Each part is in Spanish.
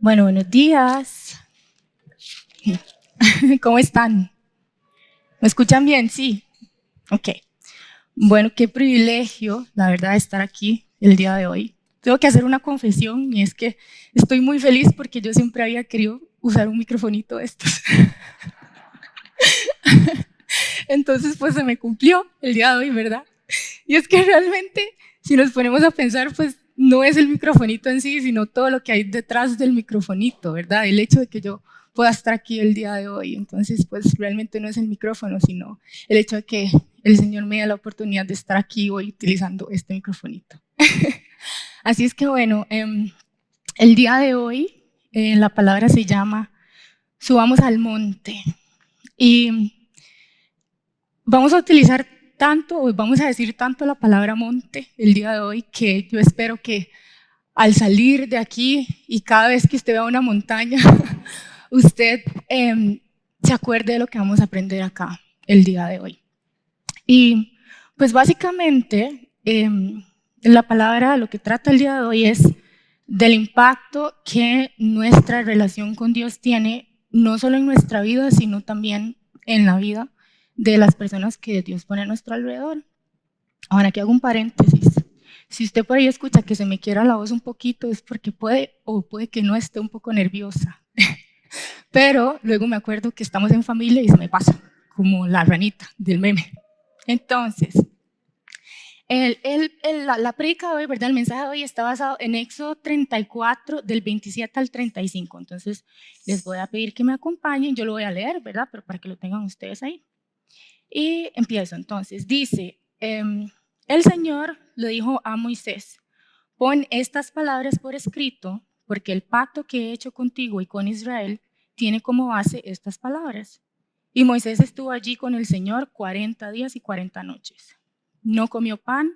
Bueno, buenos días. ¿Cómo están? ¿Me escuchan bien? Sí. Ok. Bueno, qué privilegio, la verdad, estar aquí el día de hoy. Tengo que hacer una confesión y es que estoy muy feliz porque yo siempre había querido usar un microfonito de estos. Entonces, pues se me cumplió el día de hoy, ¿verdad? Y es que realmente, si nos ponemos a pensar, pues no es el microfonito en sí, sino todo lo que hay detrás del microfonito, ¿verdad? El hecho de que yo pueda estar aquí el día de hoy. Entonces, pues realmente no es el micrófono, sino el hecho de que el Señor me da la oportunidad de estar aquí hoy utilizando este microfonito. Así es que bueno, el día de hoy la palabra se llama Subamos al monte. Y vamos a utilizar tanto, o vamos a decir tanto la palabra monte el día de hoy, que yo espero que al salir de aquí y cada vez que usted vea una montaña, usted se acuerde de lo que vamos a aprender acá el día de hoy. Y pues básicamente la palabra, lo que trata el día de hoy es del impacto que nuestra relación con Dios tiene, no solo en nuestra vida, sino también en la vida de las personas que Dios pone a nuestro alrededor. Ahora, aquí hago un paréntesis. Si usted por ahí escucha que se me quiera la voz un poquito, es porque puede o puede que no esté un poco nerviosa. Pero luego me acuerdo que estamos en familia y se me pasa, como la ranita del meme. Entonces, la prédica de hoy, ¿verdad? El mensaje de hoy está basado en Éxodo 34, del 27 al 35. Entonces, les voy a pedir que me acompañen. Yo lo voy a leer, ¿verdad? Pero para que lo tengan ustedes ahí. Y empiezo. Entonces, dice, el Señor le dijo a Moisés, pon estas palabras por escrito, porque el pacto que he hecho contigo y con Israel tiene como base estas palabras. Y Moisés estuvo allí con el Señor 40 días y 40 noches. No comió pan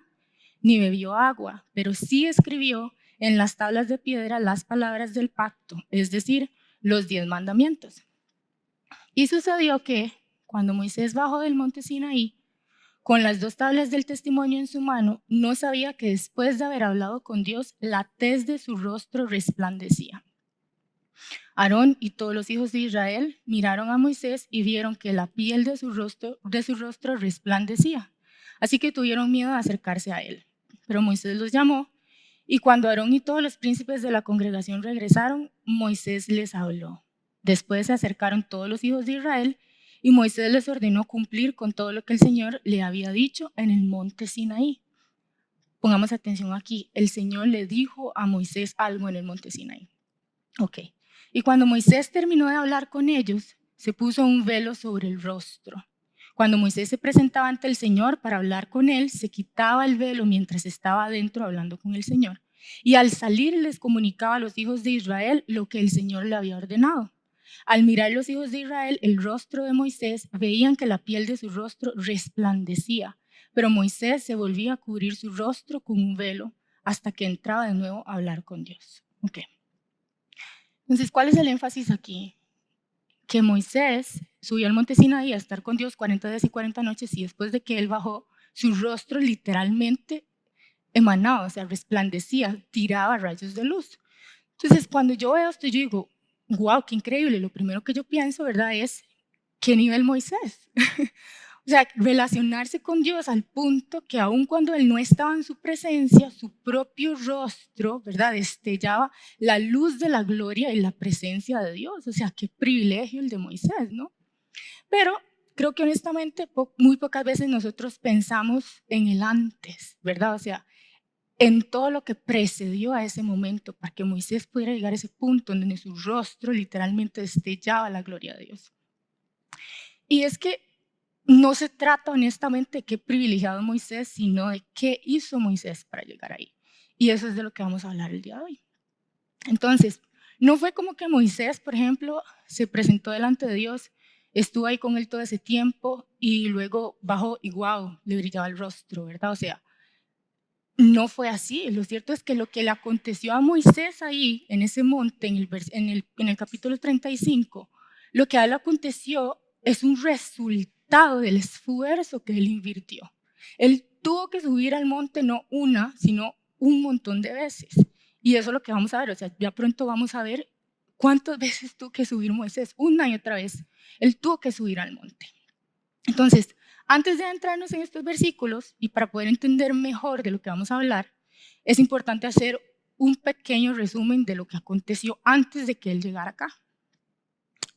ni bebió agua, pero sí escribió en las tablas de piedra las palabras del pacto, es decir, los 10 mandamientos. Y sucedió que cuando Moisés bajó del monte Sinaí, con las dos tablas del testimonio en su mano, no sabía que después de haber hablado con Dios, la tez de su rostro resplandecía. Aarón y todos los hijos de Israel miraron a Moisés y vieron que la piel de su rostro resplandecía. Así que tuvieron miedo de acercarse a él. Pero Moisés los llamó y cuando Aarón y todos los príncipes de la congregación regresaron, Moisés les habló. Después se acercaron todos los hijos de Israel y Moisés les ordenó cumplir con todo lo que el Señor le había dicho en el monte Sinaí. Pongamos atención aquí, el Señor le dijo a Moisés algo en el monte Sinaí. Ok. Y cuando Moisés terminó de hablar con ellos, se puso un velo sobre el rostro. Cuando Moisés se presentaba ante el Señor para hablar con él, se quitaba el velo mientras estaba adentro hablando con el Señor. Y al salir les comunicaba a los hijos de Israel lo que el Señor le había ordenado. Al mirar los hijos de Israel el rostro de Moisés, veían que la piel de su rostro resplandecía, pero Moisés se volvía a cubrir su rostro con un velo hasta que entraba de nuevo a hablar con Dios. Okay. Entonces, ¿cuál es el énfasis aquí? Que Moisés subió al monte Sinaí a estar con Dios 40 días y 40 noches y después de que él bajó, su rostro literalmente emanaba, o sea, resplandecía, tiraba rayos de luz. Entonces, cuando yo veo esto, yo digo, wow, qué increíble. Lo primero que yo pienso, ¿verdad? Es, ¿qué nivel Moisés? O sea, relacionarse con Dios al punto que aun cuando Él no estaba en su presencia, su propio rostro, ¿verdad? Destellaba la luz de la gloria y la presencia de Dios. O sea, qué privilegio el de Moisés, ¿no? Pero creo que honestamente muy pocas veces nosotros pensamos en el antes, ¿verdad? O sea, en todo lo que precedió a ese momento para que Moisés pudiera llegar a ese punto en donde su rostro literalmente destellaba la gloria de Dios. Y es que no se trata honestamente de qué privilegiado Moisés, sino de qué hizo Moisés para llegar ahí. Y eso es de lo que vamos a hablar el día de hoy. Entonces, no fue como que Moisés, por ejemplo, se presentó delante de Dios, estuvo ahí con él todo ese tiempo y luego bajó y wow, le brillaba el rostro, ¿verdad? O sea, no fue así. Lo cierto es que lo que le aconteció a Moisés ahí, en ese monte, en el capítulo 35, lo que a él le aconteció es un resultado del esfuerzo que él invirtió. Él tuvo que subir al monte no una, sino un montón de veces. Y eso es lo que vamos a ver. O sea, ya pronto vamos a ver ¿Cuántas veces tuvo que subir Moisés? Una y otra vez. Él tuvo que subir al monte. Entonces, antes de entrarnos en estos versículos y para poder entender mejor de lo que vamos a hablar, es importante hacer un pequeño resumen de lo que aconteció antes de que él llegara acá.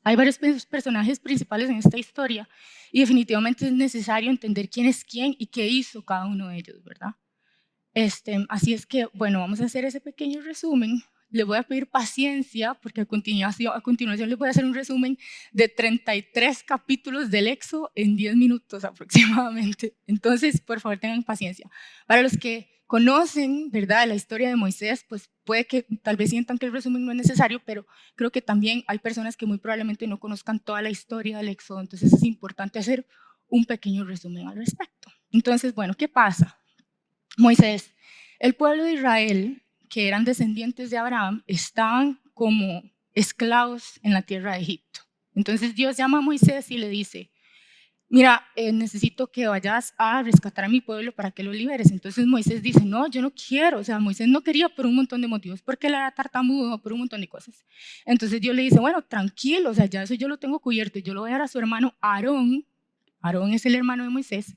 Hay varios personajes principales en esta historia y definitivamente es necesario entender quién es quién y qué hizo cada uno de ellos, ¿verdad? Así es que, bueno, vamos a hacer ese pequeño resumen. Le voy a pedir paciencia porque a continuación les voy a hacer un resumen de 33 capítulos del Éxodo en 10 minutos aproximadamente. Entonces, por favor, tengan paciencia. Para los que conocen, ¿verdad?, la historia de Moisés, pues puede que tal vez sientan que el resumen no es necesario, pero creo que también hay personas que muy probablemente no conozcan toda la historia del Éxodo, entonces es importante hacer un pequeño resumen al respecto. Entonces, bueno, ¿qué pasa? Moisés, el pueblo de Israel, que eran descendientes de Abraham, estaban como esclavos en la tierra de Egipto. Entonces Dios llama a Moisés y le dice, mira, necesito que vayas a rescatar a mi pueblo para que lo liberes. Entonces Moisés dice, no, yo no quiero. O sea, Moisés no quería por un montón de motivos, porque él era tartamudo, por un montón de cosas. Entonces Dios le dice, bueno, tranquilo, o sea, ya eso yo lo tengo cubierto. Yo lo voy a dar a su hermano Aarón. Aarón es el hermano de Moisés,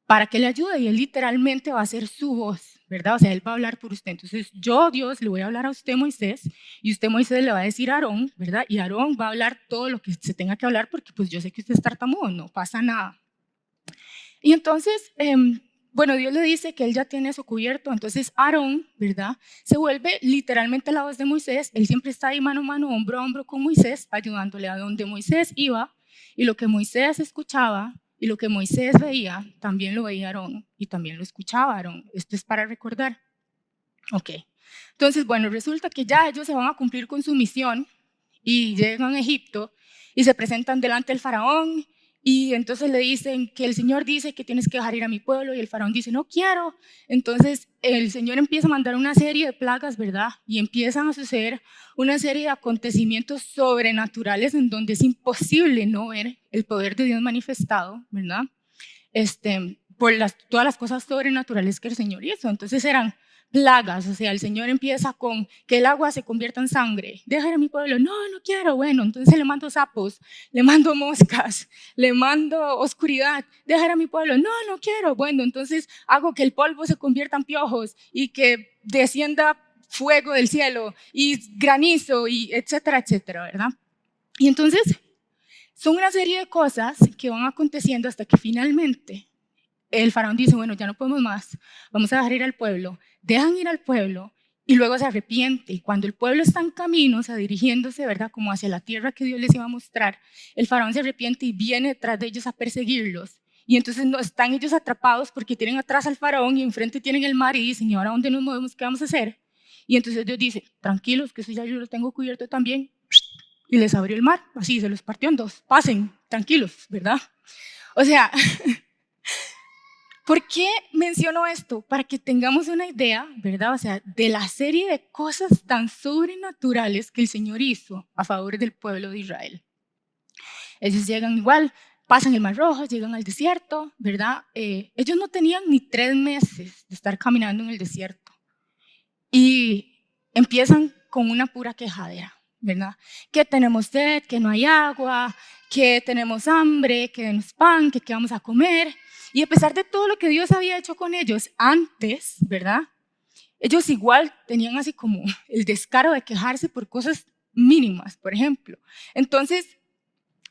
para que le ayude, y él literalmente va a ser su voz, ¿verdad? O sea, él va a hablar por usted. Entonces, yo, Dios, le voy a hablar a usted, Moisés, y usted, Moisés, le va a decir a Aarón, ¿verdad? Y Aarón va a hablar todo lo que se tenga que hablar, porque pues yo sé que usted es tartamudo, no pasa nada. Y entonces, bueno, Dios le dice que él ya tiene eso cubierto, entonces Aarón, ¿verdad?, se vuelve literalmente la voz de Moisés. Él siempre está ahí mano a mano, hombro a hombro con Moisés, ayudándole a donde Moisés iba, y lo que Moisés escuchaba y lo que Moisés veía, también lo veía Aarón y también lo escuchaba Aarón. Esto es para recordar. Ok, entonces, bueno, resulta que ya ellos se van a cumplir con su misión y llegan a Egipto y se presentan delante del faraón, y entonces le dicen que el Señor dice que tienes que dejar ir a mi pueblo, y el faraón dice, no quiero. Entonces el Señor empieza a mandar una serie de plagas, ¿verdad? Y empiezan a suceder una serie de acontecimientos sobrenaturales en donde es imposible no ver el poder de Dios manifestado, ¿verdad? Por todas las cosas sobrenaturales que el Señor hizo. Entonces eran plagas, o sea, el Señor empieza con que el agua se convierta en sangre. Dejar a mi pueblo, no, no quiero. Bueno, entonces le mando sapos, le mando moscas, le mando oscuridad. Dejar a mi pueblo, no, no quiero. Bueno, entonces hago que el polvo se convierta en piojos y que descienda fuego del cielo y granizo y etcétera, etcétera, ¿verdad? Y entonces son una serie de cosas que van aconteciendo hasta que finalmente el faraón dice, bueno, ya no podemos más, vamos a dejar ir al pueblo. Dejan ir al pueblo y luego se arrepiente. Y cuando el pueblo está en camino, o sea, dirigiéndose, ¿verdad?, como hacia la tierra que Dios les iba a mostrar, el faraón se arrepiente y viene detrás de ellos a perseguirlos. Y entonces no están ellos atrapados porque tienen atrás al faraón y enfrente tienen el mar, y dicen, ¿y ahora dónde nos movemos? ¿Qué vamos a hacer? Y entonces Dios dice, tranquilos, que eso ya yo lo tengo cubierto también. Y les abrió el mar, así se los partió en dos. Pasen, tranquilos, ¿verdad? O sea, ¿por qué menciono esto? Para que tengamos una idea, ¿verdad? O sea, de la serie de cosas tan sobrenaturales que el Señor hizo a favor del pueblo de Israel. Ellos llegan igual, pasan el Mar Rojo, llegan al desierto, ¿verdad? Ellos no tenían ni 3 meses de estar caminando en el desierto y empiezan con una pura quejadera, ¿verdad? Que tenemos sed, que no hay agua, que tenemos hambre, que denos pan, que qué vamos a comer. Y a pesar de todo lo que Dios había hecho con ellos antes, ¿verdad?, ellos igual tenían así como el descaro de quejarse por cosas mínimas, por ejemplo. Entonces,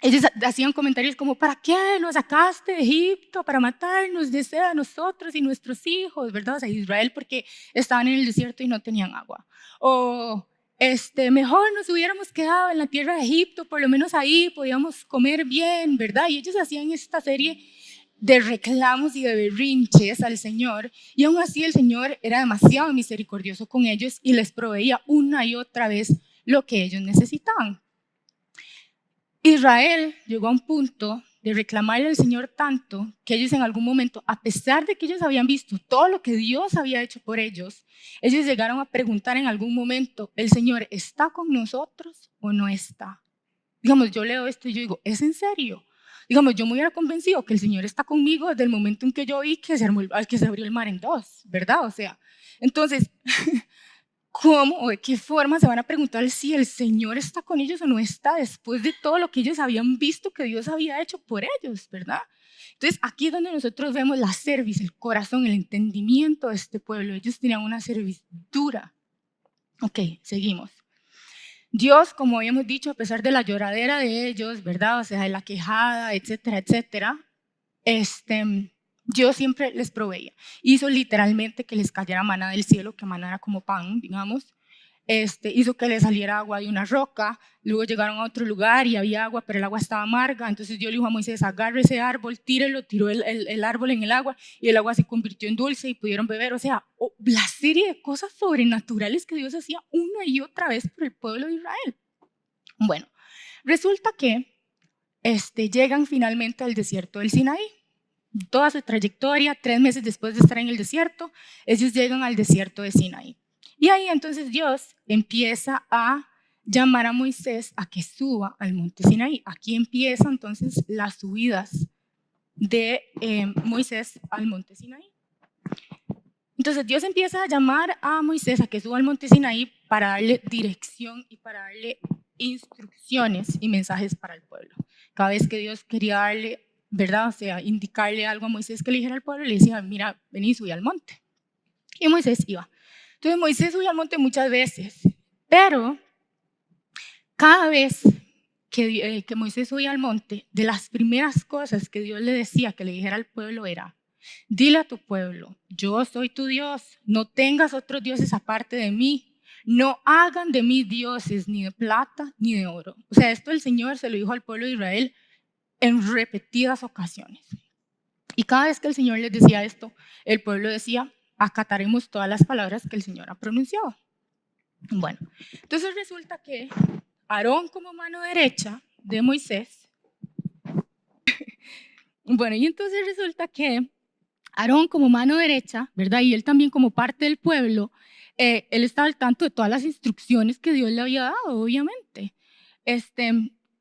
ellos hacían comentarios como, ¿para qué nos sacaste de Egipto? Para matarnos de sed a nosotros y nuestros hijos, ¿verdad? O sea, Israel, porque estaban en el desierto y no tenían agua. O mejor nos hubiéramos quedado en la tierra de Egipto, por lo menos ahí podíamos comer bien, ¿verdad? Y ellos hacían esta serie de reclamos y de berrinches al Señor, y aún así el Señor era demasiado misericordioso con ellos y les proveía una y otra vez lo que ellos necesitaban. Israel llegó a un punto de reclamarle al Señor tanto que ellos en algún momento, a pesar de que ellos habían visto todo lo que Dios había hecho por ellos, ellos llegaron a preguntar en algún momento, ¿el Señor está con nosotros o no está? Digamos, yo leo esto y yo digo, ¿es en serio? Digamos, yo me hubiera convencido que el Señor está conmigo desde el momento en que yo vi que se abrió el mar en dos, ¿verdad? O sea, entonces, ¿cómo o de qué forma se van a preguntar si el Señor está con ellos o no está después de todo lo que ellos habían visto que Dios había hecho por ellos, ¿verdad? Entonces, aquí es donde nosotros vemos la cerviz, el corazón, el entendimiento de este pueblo. Ellos tenían una cerviz dura. Ok, seguimos. Dios, como habíamos dicho, a pesar de la lloradera de ellos, ¿verdad? O sea, de la quejada, etcétera, etcétera, Dios siempre les proveía. Hizo literalmente que les cayera maná del cielo, que maná era como pan, digamos. Hizo que les saliera agua de una roca. Luego llegaron a otro lugar y había agua, pero el agua estaba amarga. Entonces Dios le dijo a Moisés: agarre ese árbol, tírelo. Tiró el árbol en el agua y el agua se convirtió en dulce y pudieron beber. O sea, la serie de cosas sobrenaturales que Dios hacía una y otra vez por el pueblo de Israel. Bueno, resulta que llegan finalmente al desierto del Sinaí. Toda su trayectoria, 3 meses después de estar en el desierto, ellos llegan al desierto de Sinaí. Y ahí entonces Dios empieza a llamar a Moisés a que suba al monte Sinaí. Aquí empiezan entonces las subidas de Moisés al monte Sinaí. Entonces Dios empieza a llamar a Moisés a que suba al monte Sinaí para darle dirección y para darle instrucciones y mensajes para el pueblo. Cada vez que Dios quería darle, ¿verdad? O sea, indicarle algo a Moisés que le dijera al pueblo, le decía: mira, ven y subí al monte. Y Moisés iba. Entonces Moisés subía al monte muchas veces, pero cada vez que Moisés subía al monte, de las primeras cosas que Dios le decía que le dijera al pueblo era: dile a tu pueblo, yo soy tu Dios, no tengas otros dioses aparte de mí, no hagan de mí dioses ni de plata ni de oro. O sea, esto el Señor se lo dijo al pueblo de Israel en repetidas ocasiones. Y cada vez que el Señor les decía esto, el pueblo decía: acataremos todas las palabras que el Señor ha pronunciado. Bueno, entonces resulta que Aarón, como mano derecha de Moisés, bueno, y entonces resulta que Aarón, como mano derecha, ¿verdad? Y él también como parte del pueblo, él estaba al tanto de todas las instrucciones que Dios le había dado, obviamente.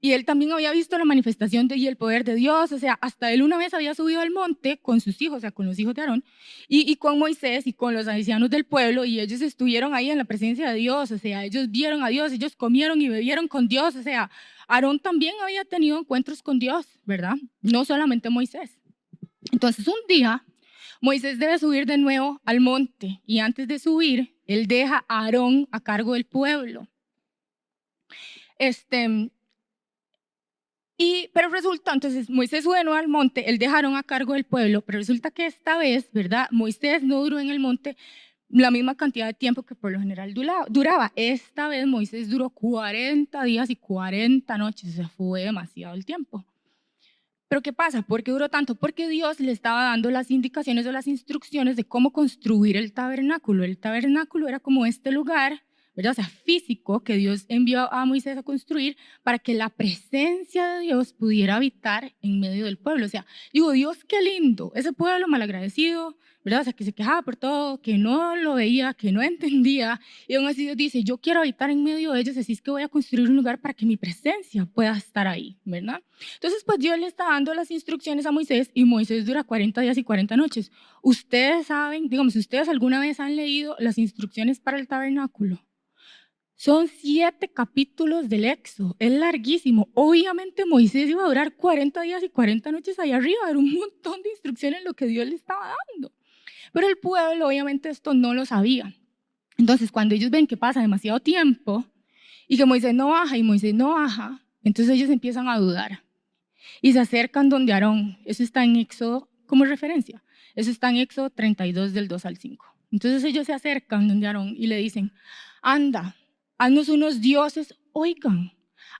Y él también había visto la manifestación y el poder de Dios. O sea, hasta él una vez había subido al monte con sus hijos, o sea, con los hijos de Aarón, y con Moisés y con los ancianos del pueblo, y ellos estuvieron ahí en la presencia de Dios. O sea, ellos vieron a Dios, ellos comieron y bebieron con Dios. O sea, Aarón también había tenido encuentros con Dios, ¿verdad? No solamente Moisés. Entonces, un día Moisés debe subir de nuevo al monte, y antes de subir, él deja a Aarón a cargo del pueblo. Pero resulta, entonces Moisés sube de nuevo al monte, él deja a Aarón a cargo del pueblo, pero resulta que esta vez, ¿verdad? Moisés no duró en el monte la misma cantidad de tiempo que por lo general duraba. Esta vez Moisés duró 40 días y 40 noches, o sea, fue demasiado el tiempo. ¿Pero qué pasa? ¿Por qué duró tanto? Porque Dios le estaba dando las indicaciones o las instrucciones de cómo construir el tabernáculo. El tabernáculo era como este lugar, ¿verdad? O sea, físico, que Dios envió a Moisés a construir para que la presencia de Dios pudiera habitar en medio del pueblo. O sea, digo, Dios, qué lindo, ese pueblo malagradecido, ¿verdad? O sea, que se quejaba por todo, que no lo veía, que no entendía, y aún así Dios dice: yo quiero habitar en medio de ellos, así es que voy a construir un lugar para que mi presencia pueda estar ahí, ¿verdad? Entonces, pues Dios le está dando las instrucciones a Moisés, y Moisés dura 40 días y 40 noches. Ustedes saben, digamos, si ustedes alguna vez han leído las instrucciones para el tabernáculo, son 7 capítulos del Éxodo, es larguísimo. Obviamente Moisés iba a durar 40 días y 40 noches allá arriba, era un montón de instrucciones lo que Dios le estaba dando. Pero el pueblo obviamente esto no lo sabía. Entonces, cuando ellos ven que pasa demasiado tiempo y que Moisés no baja y Moisés no baja, entonces ellos empiezan a dudar y se acercan donde Aarón. Eso está en Éxodo como referencia. Eso está en Éxodo 32 del 2 al 5. Entonces ellos se acercan donde Aarón y le dicen: anda, haznos unos dioses, oigan,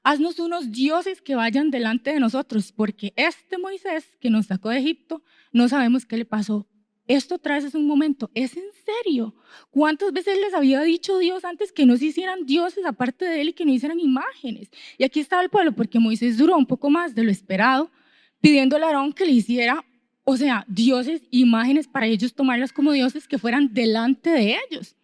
haznos unos dioses que vayan delante de nosotros, porque este Moisés que nos sacó de Egipto, no sabemos qué le pasó. Esto traes es un momento, ¿es en serio? ¿Cuántas veces les había dicho Dios antes que no se hicieran dioses aparte de él y que no hicieran imágenes? Y aquí estaba el pueblo, porque Moisés duró un poco más de lo esperado, pidiéndole a Aarón que le hiciera, o sea, dioses, imágenes para ellos tomarlas como dioses que fueran delante de ellos.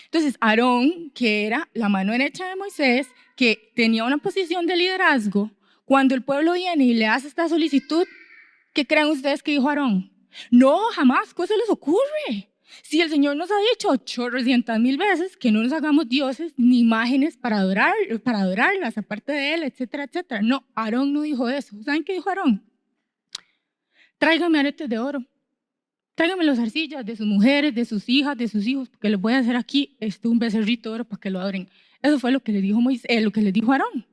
Entonces, Aarón, que era la mano derecha de Moisés, que tenía una posición de liderazgo, cuando el pueblo viene y le hace esta solicitud, ¿qué creen ustedes que dijo Aarón? No, jamás, ¿cómo se les ocurre? Si el Señor nos ha dicho 800,000 veces que no nos hagamos dioses ni imágenes para adorarlas aparte de Él, etcétera, etcétera. No, Aarón no dijo eso. ¿Saben qué dijo Aarón? Tráigame aretes de oro. Tráigame las arcillas de sus mujeres, de sus hijas, de sus hijos, porque les voy a hacer aquí un becerrito de oro para que lo adoren. Eso fue lo que le dijo Moisés, lo que le dijo Aarón.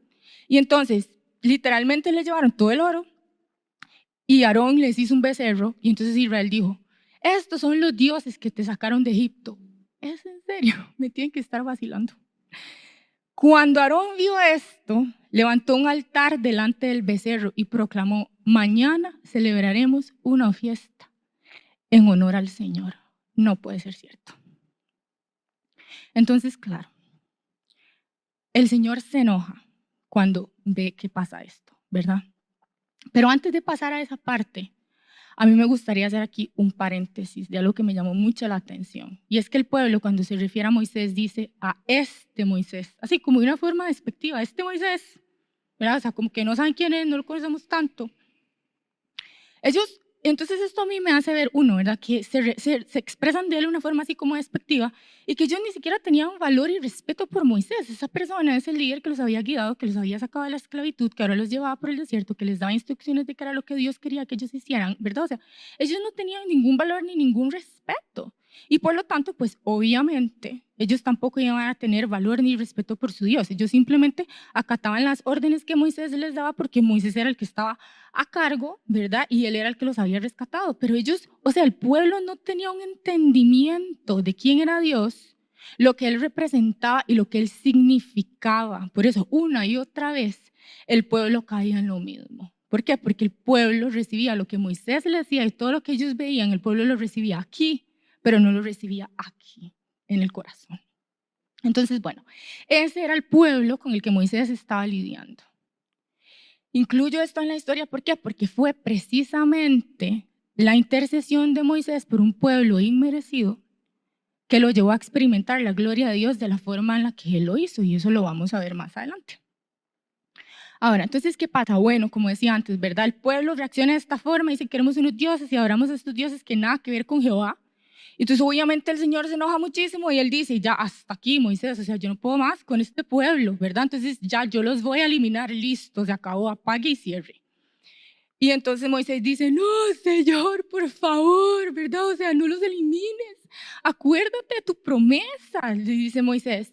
Y entonces, literalmente le llevaron todo el oro y Aarón les hizo un becerro y entonces Israel dijo, estos son los dioses que te sacaron de Egipto. ¿Es en serio? Me tienen que estar vacilando. Cuando Aarón vio esto, levantó un altar delante del becerro y proclamó, mañana celebraremos una fiesta en honor al Señor. No puede ser cierto. Entonces, claro, el Señor se enoja cuando ve que pasa esto, ¿verdad? Pero antes de pasar a esa parte, a mí me gustaría hacer aquí un paréntesis de algo que me llamó mucho la atención. Y es que el pueblo, cuando se refiere a Moisés, dice a este Moisés, así como de una forma despectiva, este Moisés, ¿verdad? O sea, como que no saben quién es, no lo conocemos tanto. Entonces esto a mí me hace ver, uno, ¿verdad? Que se expresan de él de una forma así como despectiva y que ellos ni siquiera tenían valor y respeto por Moisés, esa persona, ese líder que los había guiado, que los había sacado de la esclavitud, que ahora los llevaba por el desierto, que les daba instrucciones de qué era lo que Dios quería que ellos hicieran, ¿verdad? O sea, ellos no tenían ningún valor ni ningún respeto. Y por lo tanto, pues obviamente, ellos tampoco iban a tener valor ni respeto por su Dios. Ellos simplemente acataban las órdenes que Moisés les daba porque Moisés era el que estaba a cargo, ¿verdad? Y él era el que los había rescatado. Pero ellos, o sea, el pueblo no tenía un entendimiento de quién era Dios, lo que él representaba y lo que él significaba. Por eso, una y otra vez, el pueblo caía en lo mismo. ¿Por qué? Porque el pueblo recibía lo que Moisés les decía y todo lo que ellos veían, el pueblo lo recibía aquí, pero no lo recibía aquí, en el corazón. Entonces, bueno, ese era el pueblo con el que Moisés estaba lidiando. Incluyo esto en la historia, ¿por qué? Porque fue precisamente la intercesión de Moisés por un pueblo inmerecido que lo llevó a experimentar la gloria de Dios de la forma en la que él lo hizo, y eso lo vamos a ver más adelante. Ahora, entonces, ¿qué pasa? Bueno, como decía antes, ¿verdad? El pueblo reacciona de esta forma y dice, queremos unos dioses y adoramos a estos dioses que nada que ver con Jehová. Entonces obviamente el Señor se enoja muchísimo y él dice, ya hasta aquí Moisés, o sea, yo no puedo más con este pueblo, ¿verdad? Entonces ya yo los voy a eliminar, listo, se acabó, apague y cierre. Y entonces Moisés dice, no, Señor, por favor, ¿verdad? O sea, no los elimines, acuérdate de tu promesa, le dice Moisés.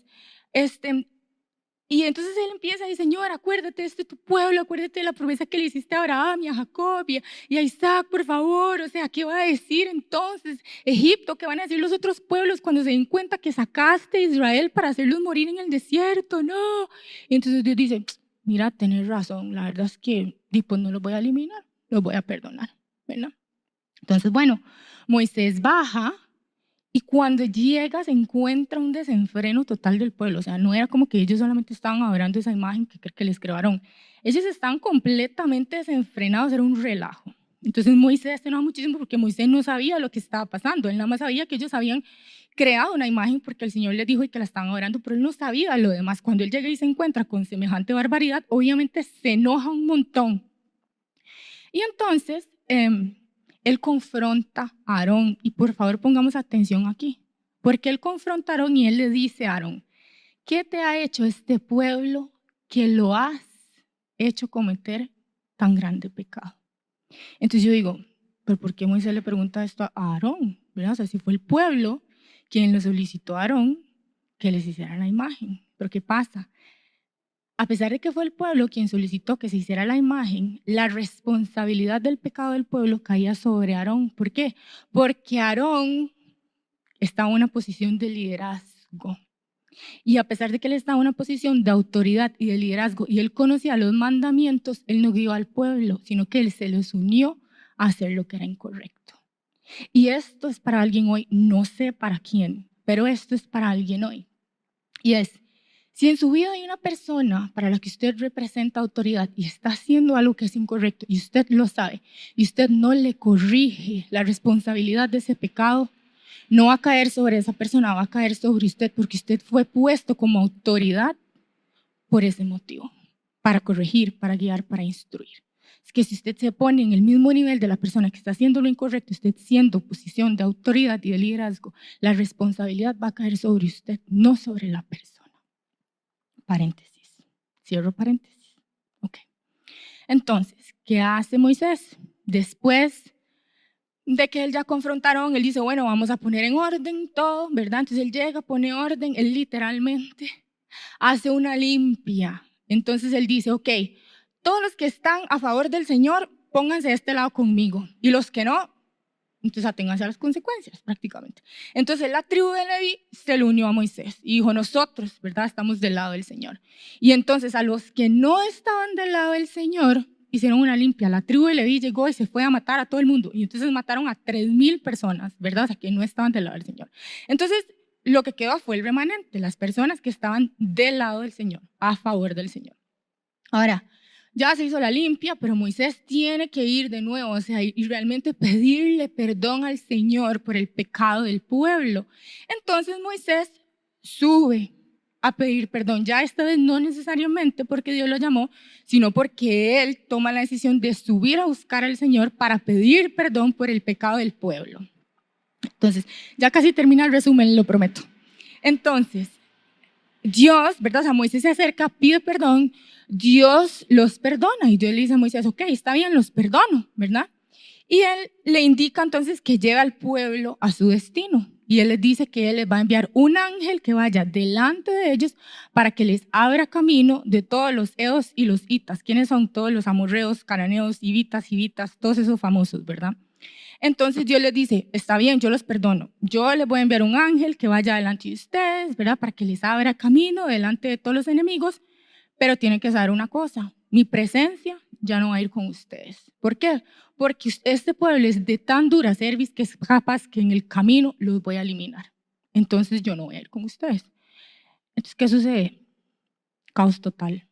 Y entonces él empieza y dice, Señor, acuérdate de este tu pueblo, acuérdate de la promesa que le hiciste a Abraham y a Jacob y a Isaac, por favor. O sea, ¿qué va a decir entonces Egipto? ¿Qué van a decir los otros pueblos cuando se den cuenta que sacaste a Israel para hacerlos morir en el desierto? No. Y entonces Dios dice, mira, tenés razón, la verdad es que pues no los voy a eliminar, los voy a perdonar, ¿verdad? Entonces, bueno, Moisés baja. Y cuando llega se encuentra un desenfreno total del pueblo, o sea, no era como que ellos solamente estaban adorando esa imagen que les crearon, ellos estaban completamente desenfrenados, era un relajo. Entonces Moisés se enojó muchísimo porque Moisés no sabía lo que estaba pasando, él nada más sabía que ellos habían creado una imagen porque el Señor les dijo y que la estaban adorando, pero él no sabía lo demás. Cuando él llega y se encuentra con semejante barbaridad, obviamente se enoja un montón. Y entonces él confronta a Aarón, y por favor pongamos atención aquí, porque él confronta a Aarón y él le dice a Aarón, ¿qué te ha hecho este pueblo que lo has hecho cometer tan grande pecado? Entonces yo digo, ¿pero por qué Moisés le pregunta esto a Aarón? ¿Verdad? O sea, si fue el pueblo quien le solicitó a Aarón que les hiciera la imagen, pero ¿qué pasa? A pesar de que fue el pueblo quien solicitó que se hiciera la imagen, la responsabilidad del pecado del pueblo caía sobre Aarón. ¿Por qué? Porque Aarón estaba en una posición de liderazgo. Y a pesar de que él estaba en una posición de autoridad y de liderazgo y él conocía los mandamientos, él no guió al pueblo, sino que él se los unió a hacer lo que era incorrecto. Y esto es para alguien hoy, no sé para quién, pero esto es para alguien hoy. Y es, si en su vida hay una persona para la que usted representa autoridad y está haciendo algo que es incorrecto y usted lo sabe y usted no le corrige la responsabilidad de ese pecado, no va a caer sobre esa persona, va a caer sobre usted porque usted fue puesto como autoridad por ese motivo, para corregir, para guiar, para instruir. es que si usted se pone en el mismo nivel de la persona que está haciendo lo incorrecto, usted siendo posición de autoridad y de liderazgo, la responsabilidad va a caer sobre usted, no sobre la persona. Paréntesis. Cierro paréntesis. Ok. Entonces, ¿qué hace Moisés? Después de que él ya confrontaron, él dice, bueno, vamos a poner en orden todo, ¿verdad? Entonces él llega, pone orden, él literalmente hace una limpia. Entonces él dice, ok, todos los que están a favor del Señor, pónganse de este lado conmigo. Y los que no, entonces aténganse a las consecuencias prácticamente. Entonces la tribu de Leví se le unió a Moisés y dijo, nosotros, ¿verdad? Estamos del lado del Señor. Y entonces a los que no estaban del lado del Señor, hicieron una limpia. La tribu de Leví llegó y se fue a matar a todo el mundo. Y entonces mataron a 3,000 personas, ¿verdad? O sea, que no estaban del lado del Señor. Entonces, lo que quedó fue el remanente, las personas que estaban del lado del Señor, a favor del Señor. Ahora, ya se hizo la limpia, pero Moisés tiene que ir de nuevo, o sea, y realmente pedirle perdón al Señor por el pecado del pueblo. Entonces Moisés sube a pedir perdón, ya esta vez no necesariamente porque Dios lo llamó, sino porque él toma la decisión de subir a buscar al Señor para pedir perdón por el pecado del pueblo. Entonces, ya casi termina el resumen, lo prometo. Entonces, Dios, ¿verdad? O sea, Moisés se acerca, pide perdón, Dios los perdona y Dios le dice a Moisés, ok, está bien, los perdono, ¿verdad? Y él le indica entonces que lleve al pueblo a su destino. Y él les dice que él les va a enviar un ángel que vaya delante de ellos para que les abra camino de todos los eos y los hitas. ¿Quiénes son todos los amorreos, cananeos, hivitas, todos esos famosos, ¿verdad? Entonces Dios les dice, está bien, yo los perdono. Yo les voy a enviar un ángel que vaya delante de ustedes, ¿verdad? Para que les abra camino delante de todos los enemigos, pero tienen que saber una cosa, mi presencia ya no va a ir con ustedes. ¿Por qué? Porque este pueblo es de tan dura cerviz que es capaz que en el camino los voy a eliminar. Entonces yo no voy a ir con ustedes. Entonces, ¿qué sucede? Caos total.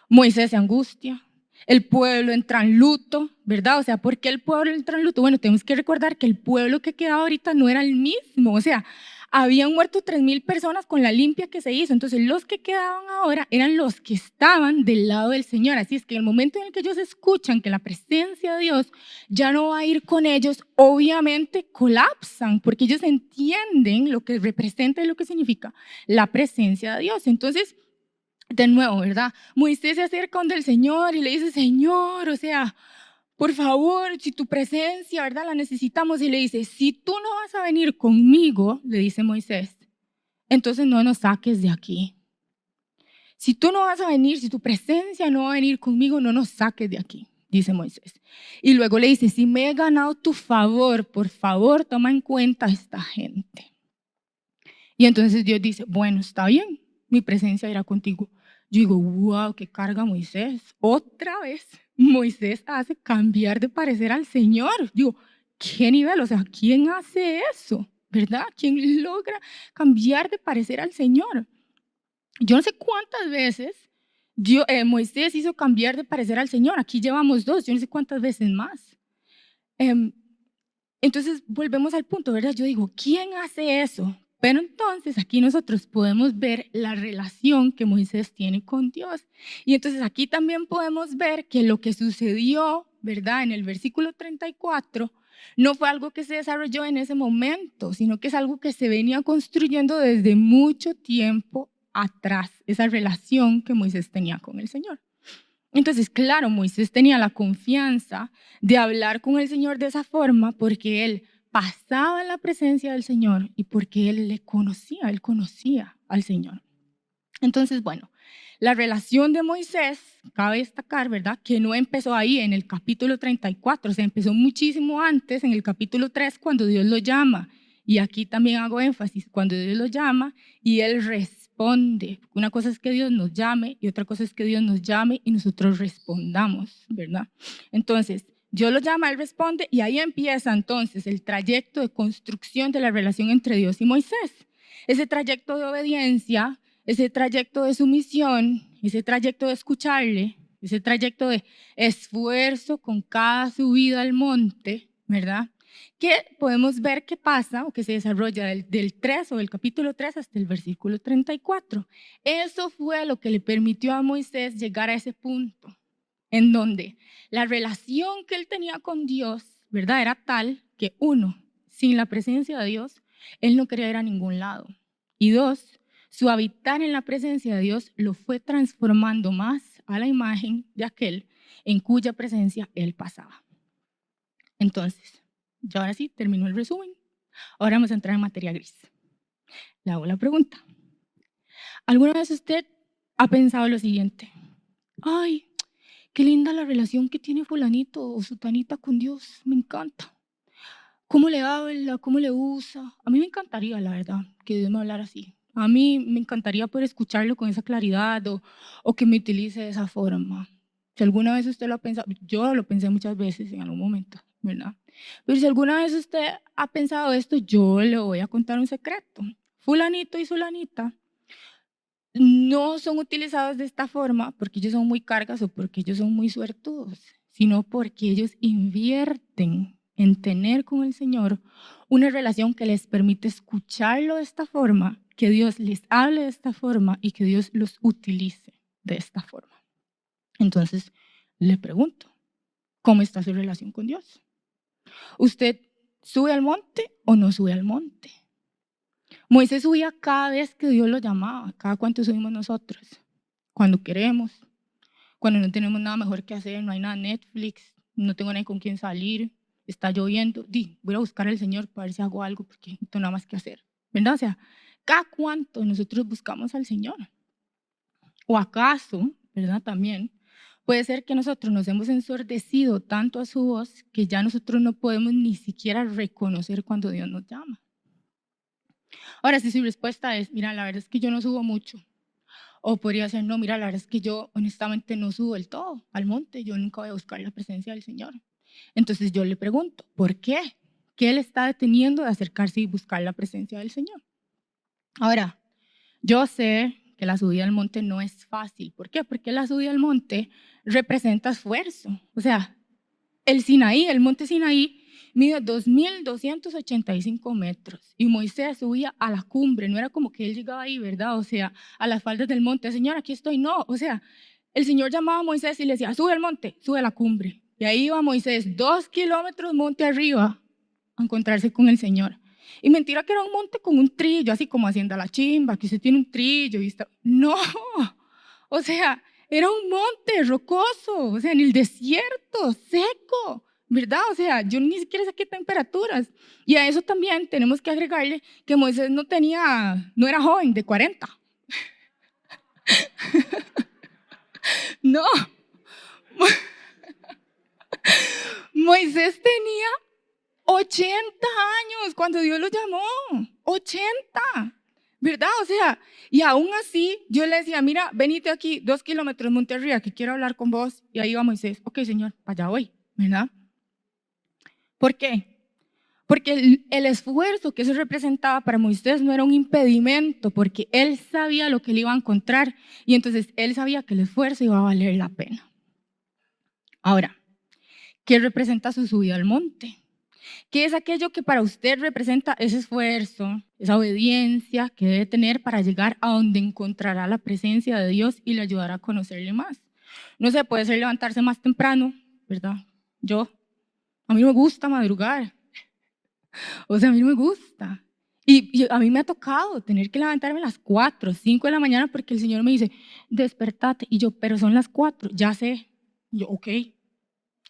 Moisés se angustia, el pueblo entra en luto, ¿verdad? O sea, ¿por qué el pueblo entra en luto? Bueno, tenemos que recordar que el pueblo que quedaba ahorita no era el mismo, o sea, habían muerto 3,000 personas con la limpia que se hizo, entonces los que quedaban ahora eran los que estaban del lado del Señor, así es que en el momento en el que ellos escuchan que la presencia de Dios ya no va a ir con ellos, obviamente colapsan, porque ellos entienden lo que representa y lo que significa la presencia de Dios. Entonces, de nuevo, ¿verdad? Moisés se acerca donde el Señor y le dice, Señor, o sea, por favor, si tu presencia, ¿verdad? La necesitamos. Y le dice, si tú no vas a venir conmigo, le dice Moisés, entonces no nos saques de aquí. Si tú no vas a venir, si tu presencia no va a venir conmigo, no nos saques de aquí, dice Moisés. Y luego le dice, si me he ganado tu favor, por favor, toma en cuenta a esta gente. Y entonces Dios dice, bueno, está bien, mi presencia irá contigo. Yo digo, wow, qué carga Moisés. Otra vez Moisés hace cambiar de parecer al Señor. Digo, ¿qué nivel? O sea, ¿quién hace eso? ¿Verdad? ¿Quién logra cambiar de parecer al Señor? Yo no sé cuántas veces Moisés hizo cambiar de parecer al Señor. Aquí llevamos 2, yo no sé cuántas veces más. Entonces, volvemos al punto, ¿verdad? Yo digo, ¿quién hace eso? Pero entonces aquí nosotros podemos ver la relación que Moisés tiene con Dios. Y entonces aquí también podemos ver que lo que sucedió, ¿verdad? En el versículo 34, no fue algo que se desarrolló en ese momento, sino que es algo que se venía construyendo desde mucho tiempo atrás, esa relación que Moisés tenía con el Señor. Entonces, claro, Moisés tenía la confianza de hablar con el Señor de esa forma porque él pasaba en la presencia del Señor y porque él conocía al Señor. Entonces, bueno, la relación de Moisés, cabe destacar, ¿verdad? Que no empezó ahí en el capítulo 34, se empezó muchísimo antes, en el capítulo 3, cuando Dios lo llama. Y aquí también hago énfasis, cuando Dios lo llama y él responde. Una cosa es que Dios nos llame y otra cosa es que Dios nos llame y nosotros respondamos, ¿verdad? Entonces, Dios lo llama, él responde y ahí empieza entonces el trayecto de construcción de la relación entre Dios y Moisés. Ese trayecto de obediencia, ese trayecto de sumisión, ese trayecto de escucharle, ese trayecto de esfuerzo con cada subida al monte, ¿verdad? Que podemos ver que pasa o que se desarrolla del 3 o del capítulo 3 hasta el versículo 34. Eso fue lo que le permitió a Moisés llegar a ese punto en donde la relación que él tenía con Dios, ¿verdad? Era tal que uno, sin la presencia de Dios, él no quería ir a ningún lado. Y dos, su habitar en la presencia de Dios lo fue transformando más a la imagen de aquel en cuya presencia él pasaba. Entonces, ya ahora sí, terminó el resumen. Ahora vamos a entrar en materia gris. Le hago la pregunta. ¿Alguna vez usted ha pensado lo siguiente? Ay, qué linda la relación que tiene fulanito o sutanita con Dios, me encanta. ¿Cómo le habla? ¿Cómo le usa? A mí me encantaría, la verdad, que Dios me hablara así. A mí me encantaría poder escucharlo con esa claridad o que me utilice de esa forma. Si alguna vez usted lo ha pensado, yo lo pensé muchas veces en algún momento, ¿verdad? Pero si alguna vez usted ha pensado esto, yo le voy a contar un secreto. Fulanito y fulanita no son utilizados de esta forma porque ellos son muy cargas o porque ellos son muy suertudos, sino porque ellos invierten en tener con el Señor una relación que les permite escucharlo de esta forma, que Dios les hable de esta forma y que Dios los utilice de esta forma. Entonces, le pregunto, ¿cómo está su relación con Dios? ¿Usted sube al monte o no sube al monte? Moisés subía cada vez que Dios lo llamaba. ¿Cada cuánto subimos nosotros? Cuando queremos, cuando no tenemos nada mejor que hacer, no hay nada en Netflix, no tengo nadie con quien salir, está lloviendo, voy a buscar al Señor para ver si hago algo porque no tengo nada más que hacer, ¿verdad? O sea, ¿cada cuánto nosotros buscamos al Señor? ¿O acaso, verdad, también puede ser que nosotros nos hemos ensordecido tanto a su voz que ya nosotros no podemos ni siquiera reconocer cuando Dios nos llama? Ahora, si su respuesta es, mira, la verdad es que yo no subo mucho, o podría ser, no, mira, la verdad es que yo honestamente no subo del todo al monte, yo nunca voy a buscar la presencia del Señor. Entonces yo le pregunto, ¿por qué? ¿Qué le está deteniendo de acercarse y buscar la presencia del Señor? Ahora, yo sé que la subida al monte no es fácil. ¿Por qué? Porque la subida al monte representa esfuerzo. O sea, el Sinaí, el monte Sinaí, mide 2.285 metros y Moisés subía a la cumbre, no era como que él llegaba ahí, ¿verdad? O sea, a las faldas del monte, Señor, aquí estoy, no, o sea, el Señor llamaba a Moisés y le decía, sube al monte, sube a la cumbre. Y ahí iba Moisés, 2 kilómetros monte arriba, a encontrarse con el Señor. Y mentira que era un monte con un trillo, así como Hacienda La Chimba, que usted tiene un trillo y está... No, o sea, era un monte rocoso, o sea, en el desierto, seco, ¿verdad? O sea, yo ni siquiera sé qué temperaturas. Y a eso también tenemos que agregarle que Moisés no era joven, de 40. No, Moisés tenía 80 años cuando Dios lo llamó, 80, ¿verdad? O sea, y aún así yo le decía, mira, venite aquí 2 kilómetros monte arriba, que quiero hablar con vos. Y ahí va Moisés, ok, Señor, para allá voy, ¿verdad? ¿Por qué? Porque el esfuerzo que eso representaba para Moisés no era un impedimento, porque él sabía lo que él iba a encontrar y entonces él sabía que el esfuerzo iba a valer la pena. Ahora, ¿qué representa su subida al monte? ¿Qué es aquello que para usted representa ese esfuerzo, esa obediencia que debe tener para llegar a donde encontrará la presencia de Dios y le ayudará a conocerle más? No sé, puede ser levantarse más temprano, ¿verdad? A mí no me gusta madrugar, o sea, a mí no me gusta. Y a mí me ha tocado tener que levantarme a las 4, 5 de la mañana porque el Señor me dice, despertate. Y yo, pero son las 4, ya sé. Y yo, ok,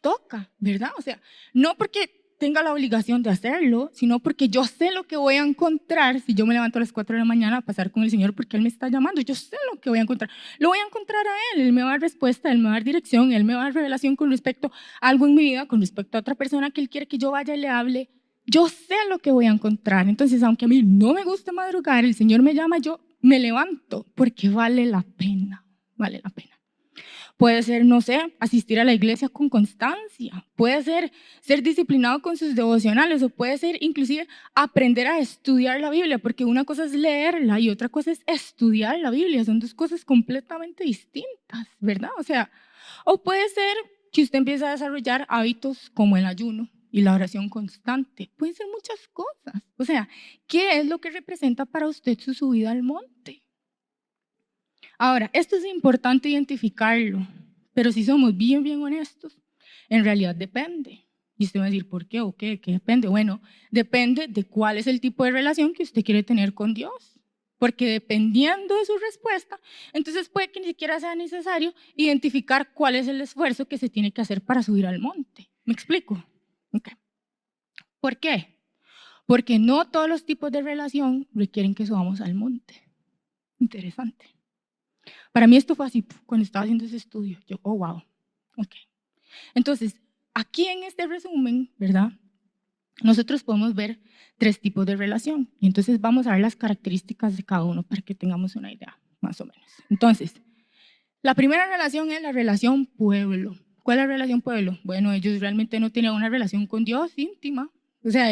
toca, ¿verdad? O sea, no porque tenga la obligación de hacerlo, sino porque yo sé lo que voy a encontrar si yo me levanto a las 4 de la mañana a pasar con el Señor porque Él me está llamando. Yo sé lo que voy a encontrar. Lo voy a encontrar a Él. Él me va a dar respuesta, Él me va a dar dirección, Él me va a dar revelación con respecto a algo en mi vida, con respecto a otra persona que Él quiere que yo vaya y le hable. Yo sé lo que voy a encontrar. Entonces, aunque a mí no me gusta madrugar, el Señor me llama, yo me levanto porque vale la pena, vale la pena. Puede ser, no sé, asistir a la iglesia con constancia. Puede ser disciplinado con sus devocionales o puede ser inclusive aprender a estudiar la Biblia, porque una cosa es leerla y otra cosa es estudiar la Biblia. Son dos cosas completamente distintas, ¿verdad? O sea, o puede ser que usted empiece a desarrollar hábitos como el ayuno y la oración constante. Pueden ser muchas cosas. O sea, ¿qué es lo que representa para usted su subida al monte? Ahora, esto es importante identificarlo, Pero si somos bien, bien honestos, en realidad depende. Y usted va a decir, ¿por qué o qué? ¿Qué depende? Bueno, depende de cuál es el tipo de relación que usted quiere tener con Dios. Porque dependiendo de su respuesta, entonces puede que ni siquiera sea necesario identificar cuál es el esfuerzo que se tiene que hacer para subir al monte. ¿Me explico? Okay. ¿Por qué? Porque no todos los tipos de relación requieren que subamos al monte. Interesante. Para mí esto fue así cuando estaba haciendo ese estudio. Yo, oh, wow. Okay. Entonces, aquí en este resumen, ¿verdad? Nosotros podemos ver 3 tipos de relación. Y entonces vamos a ver las características de cada uno para que tengamos una idea, más o menos. Entonces, la primera relación es la relación pueblo. ¿Cuál es la relación pueblo? Bueno, ellos realmente no tenían una relación con Dios íntima. O sea,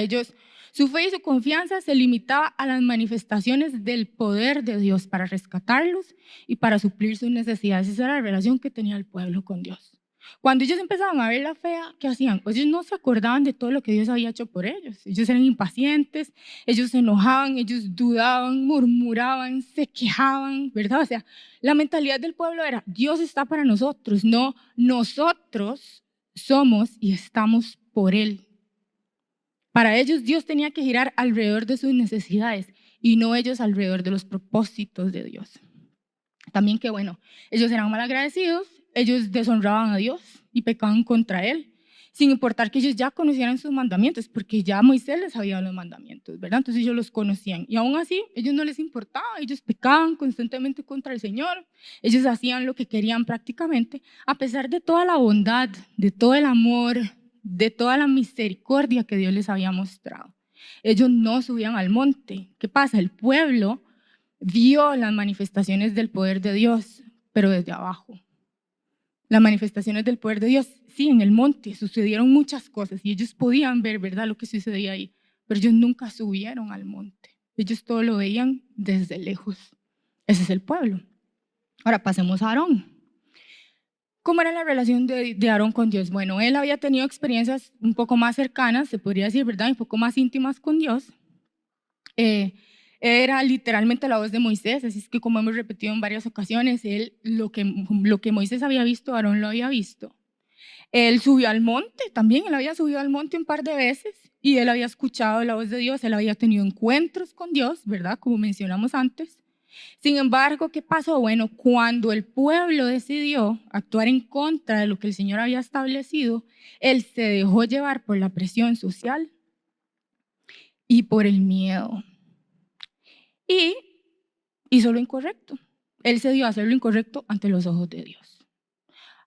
su fe y su confianza se limitaba a las manifestaciones del poder de Dios para rescatarlos y para suplir sus necesidades. Esa era la relación que tenía el pueblo con Dios. Cuando ellos empezaban a ver la fe, ¿qué hacían? Pues ellos no se acordaban de todo lo que Dios había hecho por ellos. Ellos eran impacientes, ellos se enojaban, ellos dudaban, murmuraban, se quejaban, ¿verdad? O sea, la mentalidad del pueblo era, Dios está para nosotros, no nosotros somos y estamos por Él. Para ellos Dios tenía que girar alrededor de sus necesidades y no ellos alrededor de los propósitos de Dios. También que bueno, ellos eran malagradecidos, ellos deshonraban a Dios y pecaban contra Él, sin importar que ellos ya conocieran sus mandamientos, porque ya Moisés les había dado los mandamientos, ¿verdad? Entonces ellos los conocían y aún así ellos no les importaba, ellos pecaban constantemente contra el Señor, ellos hacían lo que querían prácticamente, a pesar de toda la bondad, de todo el amor, de toda la misericordia que Dios les había mostrado. Ellos no subían al monte. ¿Qué pasa? El pueblo vio las manifestaciones del poder de Dios, pero desde abajo. Las manifestaciones del poder de Dios, sí, en el monte sucedieron muchas cosas y ellos podían ver, ¿verdad?, lo que sucedía ahí, pero ellos nunca subieron al monte. Ellos todo lo veían desde lejos. Ese es el pueblo. Ahora pasemos a Aarón. ¿Cómo era la relación de Aarón con Dios? Bueno, él había tenido experiencias un poco más cercanas, se podría decir, ¿verdad?, un poco más íntimas con Dios. Era literalmente la voz de Moisés, así es que como hemos repetido en varias ocasiones, él lo que Moisés había visto, Aarón lo había visto. Él subió al monte también, él había subido al monte un par de veces y él había escuchado la voz de Dios, él había tenido encuentros con Dios, ¿verdad? Como mencionamos antes. Sin embargo, ¿qué pasó? Bueno, cuando el pueblo decidió actuar en contra de lo que el Señor había establecido, él se dejó llevar por la presión social y por el miedo. Y hizo lo incorrecto. Él se dio a hacer lo incorrecto ante los ojos de Dios.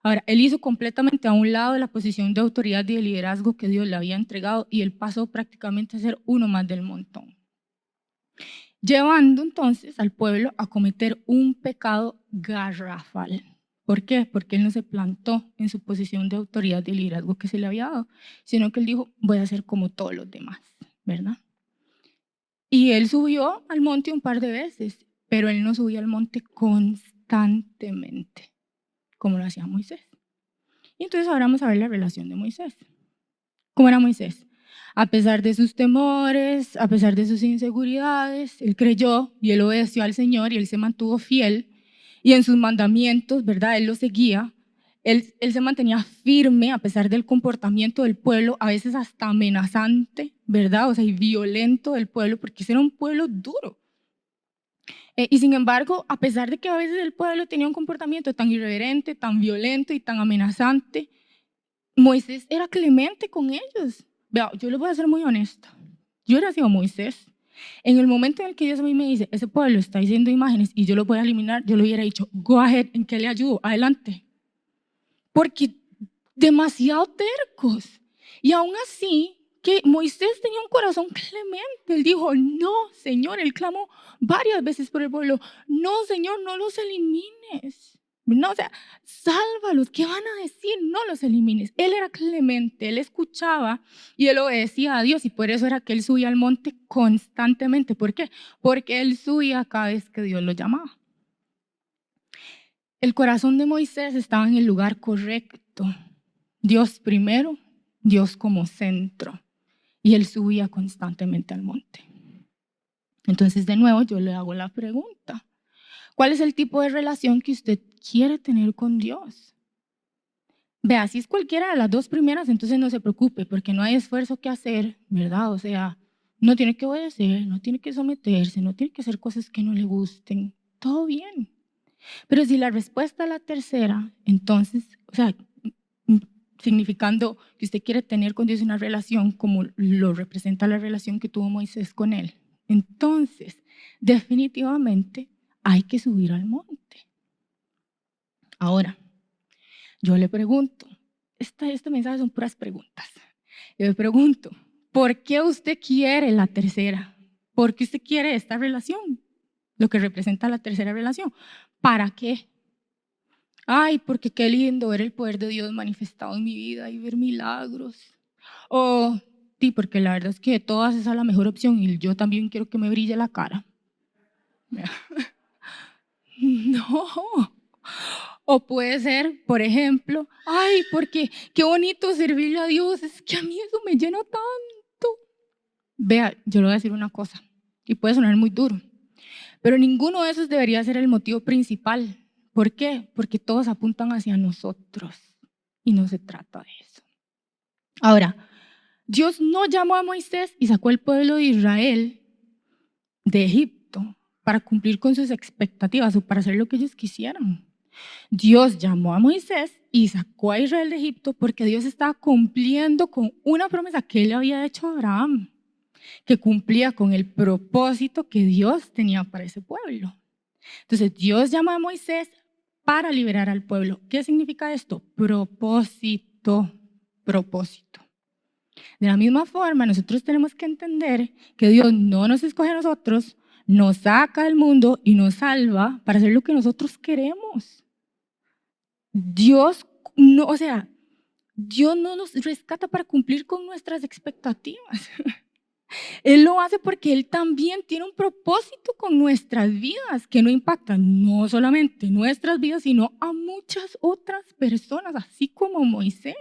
Ahora, él hizo completamente a un lado de la posición de autoridad y de liderazgo que Dios le había entregado y él pasó prácticamente a ser uno más del montón, llevando entonces al pueblo a cometer un pecado garrafal. ¿Por qué? Porque él no se plantó en su posición de autoridad y liderazgo que se le había dado, sino que él dijo, voy a ser como todos los demás, ¿verdad? Y él subió al monte un par de veces, pero él no subía al monte constantemente, como lo hacía Moisés. Y entonces ahora vamos a ver la relación de Moisés. ¿Cómo era Moisés? A pesar de sus temores, a pesar de sus inseguridades, él creyó y él obedeció al Señor y él se mantuvo fiel. Y en sus mandamientos, ¿verdad? Él los seguía. Él se mantenía firme a pesar del comportamiento del pueblo, a veces hasta amenazante, ¿verdad? O sea, y violento del pueblo, porque ese era un pueblo duro. Y sin embargo, a pesar de que a veces el pueblo tenía un comportamiento tan irreverente, tan violento y tan amenazante, Moisés era clemente con ellos. Vea, yo les voy a ser muy honesta. Yo hubiera sido Moisés. En el momento en el que Dios a mí me dice, ese pueblo está diciendo imágenes y yo lo voy a eliminar, yo le hubiera dicho, go ahead, ¿en qué le ayudo? Adelante. Porque demasiado tercos. Y aún así, que Moisés tenía un corazón clemente. Él dijo, no, Señor, él clamó varias veces por el pueblo, no, Señor, no los elimines. No, o sea, sálvalos, ¿qué van a decir? No los elimines. Él era clemente, él escuchaba y él obedecía a Dios y por eso era que él subía al monte constantemente. ¿Por qué? Porque él subía cada vez que Dios lo llamaba. El corazón de Moisés estaba en el lugar correcto. Dios primero, Dios como centro. Y él subía constantemente al monte. Entonces, de nuevo, yo le hago la pregunta. ¿Cuál es el tipo de relación que usted quiere tener con Dios? Vea, si es cualquiera de las dos primeras, entonces no se preocupe, porque no hay esfuerzo que hacer, ¿verdad? O sea, no tiene que obedecer, no tiene que someterse, no tiene que hacer cosas que no le gusten, todo bien. Pero si la respuesta es la tercera, entonces, o sea, significando que usted quiere tener con Dios una relación como lo representa la relación que tuvo Moisés con él, entonces, definitivamente hay que subir al monte. Ahora, yo le pregunto, este mensaje son puras preguntas. Yo le pregunto, ¿por qué usted quiere la tercera? ¿Por qué usted quiere esta relación? Lo que representa la tercera relación. ¿Para qué? Ay, porque qué lindo ver el poder de Dios manifestado en mi vida y ver milagros. O, sí, porque la verdad es que de todas esa es la mejor opción y yo también quiero que me brille la cara. No. O puede ser, por ejemplo, ay, porque qué bonito servirle a Dios, es que a mí eso me llena tanto. Vea, yo le voy a decir una cosa, y puede sonar muy duro, pero ninguno de esos debería ser el motivo principal. ¿Por qué? Porque todos apuntan hacia nosotros y no se trata de eso. Ahora, Dios no llamó a Moisés y sacó al pueblo de Israel de Egipto para cumplir con sus expectativas o para hacer lo que ellos quisieran. Dios llamó a Moisés y sacó a Israel de Egipto porque Dios estaba cumpliendo con una promesa que él había hecho a Abraham, que cumplía con el propósito que Dios tenía para ese pueblo. Entonces Dios llamó a Moisés para liberar al pueblo. ¿Qué significa esto? Propósito, propósito. De la misma forma, nosotros tenemos que entender que Dios no nos escoge a nosotros, nos saca del mundo y nos salva para hacer lo que nosotros queremos. Dios no, o sea, Dios no nos rescata para cumplir con nuestras expectativas. Él lo hace porque Él también tiene un propósito con nuestras vidas que no impacta no solamente nuestras vidas, sino a muchas otras personas, así como Moisés.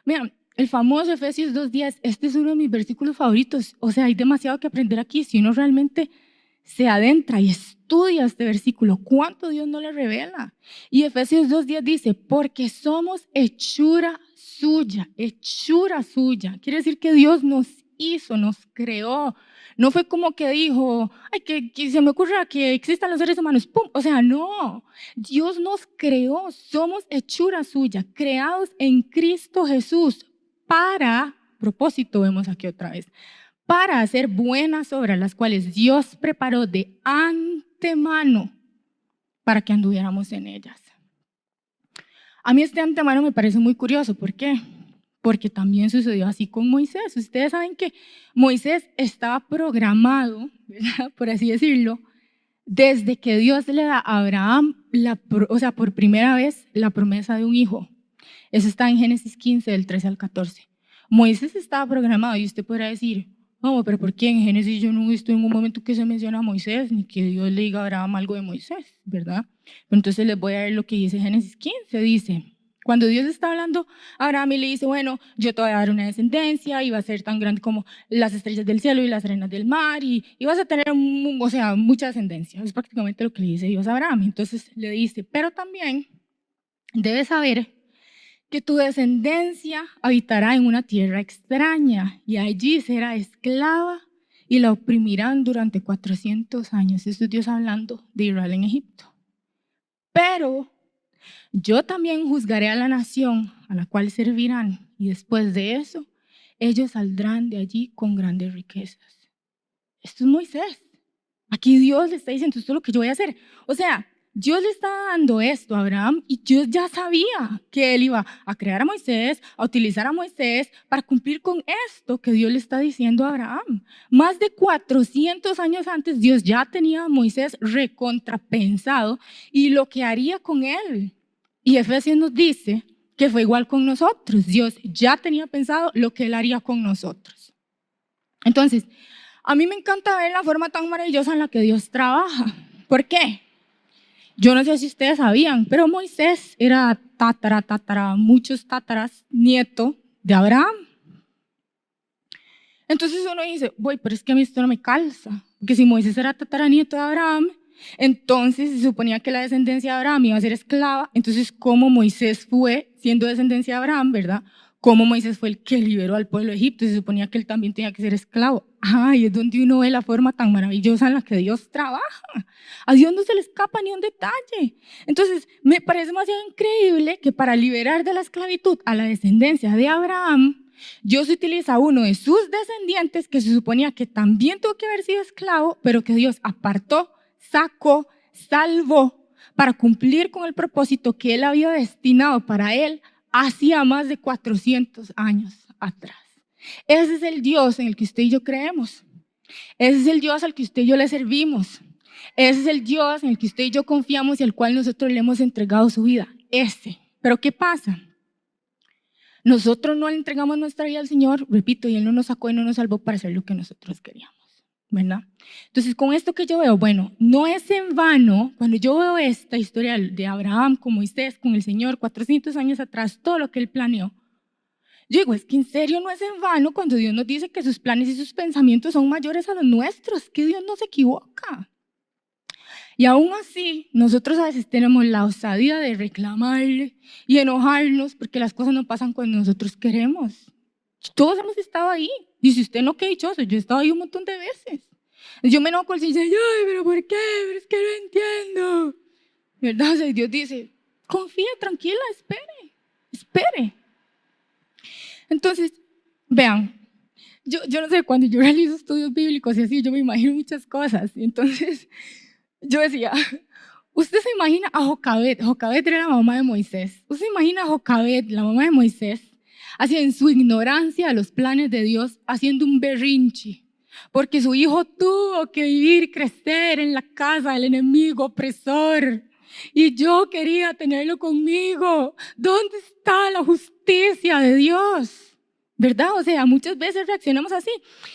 Vean, el famoso Efesios 2:10, este es uno de mis versículos favoritos. O sea, hay demasiado que aprender aquí. Si uno realmente se adentra y estudia este versículo, ¿cuánto Dios no le revela? Y Efesios 2:10 dice, porque somos hechura suya, hechura suya. Quiere decir que Dios nos hizo, nos creó. No fue como que dijo, ay, que se me ocurra que existan los seres humanos, ¡pum! O sea, no. Dios nos creó, somos hechura suya, creados en Cristo Jesús para, propósito vemos aquí otra vez, para hacer buenas obras, las cuales Dios preparó de antemano para que anduviéramos en ellas. A mí este antemano me parece muy curioso, ¿por qué? Porque también sucedió así con Moisés. Ustedes saben que Moisés estaba programado, ¿verdad? Por así decirlo, desde que Dios le da a Abraham, o sea, por primera vez, la promesa de un hijo. Eso está en Génesis 15, del 13 al 14. Moisés estaba programado y usted podrá decir, no, pero ¿por qué en Génesis yo no he visto en un momento que se menciona a Moisés, ni que Dios le diga a Abraham algo de Moisés, ¿verdad? Entonces les voy a leer lo que dice Génesis 15, dice, cuando Dios está hablando a Abraham y le dice, bueno, yo te voy a dar una descendencia y va a ser tan grande como las estrellas del cielo y las arenas del mar y vas a tener, o sea, mucha descendencia. Es prácticamente lo que le dice Dios a Abraham. Entonces le dice, pero también debes saber que tu descendencia habitará en una tierra extraña y allí será esclava y la oprimirán durante 400 años. Esto es Dios hablando de Israel en Egipto. Pero yo también juzgaré a la nación a la cual servirán y después de eso ellos saldrán de allí con grandes riquezas. Esto es Moisés. Aquí Dios le está diciendo, esto es lo que yo voy a hacer. O sea, Dios le está dando esto a Abraham y Dios ya sabía que él iba a crear a Moisés, a utilizar a Moisés para cumplir con esto que Dios le está diciendo a Abraham. Más de 400 años antes Dios ya tenía a Moisés recontrapensado y lo que haría con él. Y Efesios nos dice que fue igual con nosotros. Dios ya tenía pensado lo que él haría con nosotros. Entonces, a mí me encanta ver la forma tan maravillosa en la que Dios trabaja. ¿Por qué? Yo no sé si ustedes sabían, pero Moisés era muchos tátaras, nieto de Abraham. Entonces uno dice, voy, pero es que a mí esto no me calza. Porque si Moisés era tataranieto de Abraham, Entonces se suponía que la descendencia de Abraham iba a ser esclava. Entonces, como Moisés fue siendo descendencia de Abraham, ¿verdad? Como Moisés fue el que liberó al pueblo de Egipto, se suponía que él también tenía que ser esclavo. Y es donde uno ve la forma tan maravillosa en la que Dios trabaja. A Dios no se le escapa ni un detalle. Entonces, me parece demasiado increíble que para liberar de la esclavitud a la descendencia de Abraham, Dios utiliza a uno de sus descendientes que se suponía que también tuvo que haber sido esclavo, pero que Dios apartó, sacó, salvó para cumplir con el propósito que Él había destinado para Él hacía más de 400 años atrás. Ese es el Dios en el que usted y yo creemos. Ese es el Dios al que usted y yo le servimos. Ese es el Dios en el que usted y yo confiamos y al cual nosotros le hemos entregado su vida. Ese. Pero ¿qué pasa? Nosotros no le entregamos nuestra vida al Señor, repito, y Él no nos sacó y no nos salvó para hacer lo que nosotros queríamos, ¿verdad? Entonces, con esto que yo veo, bueno, no es en vano, cuando yo veo esta historia de Abraham con Moisés, con el Señor, 400 años atrás, todo lo que Él planeó, yo digo, es que en serio no es en vano cuando Dios nos dice que sus planes y sus pensamientos son mayores a los nuestros, que Dios no se equivoca. Y aún así, nosotros a veces tenemos la osadía de reclamarle y enojarnos porque las cosas no pasan cuando nosotros queremos. Todos hemos estado ahí. Y si usted no, qué dichoso, yo he estado ahí un montón de veces. Yo me enojo con el Señor y dice, ay, pero ¿por qué? Pero es que no entiendo. ¿Verdad? O sea, Dios dice, confíe, tranquila, espere. Entonces, vean, yo no sé, cuando yo realizo estudios bíblicos y así, yo me imagino muchas cosas. Y entonces, yo decía, usted se imagina a Jocabed. Jocabed era la mamá de Moisés. Usted se imagina a Jocabed, la mamá de Moisés, así en su ignorancia de los planes de Dios, haciendo un berrinche, porque su hijo tuvo que vivir y crecer en la casa del enemigo opresor. Y yo quería tenerlo conmigo. ¿Dónde está la justicia de Dios? ¿Verdad? O sea, muchas veces reaccionamos así.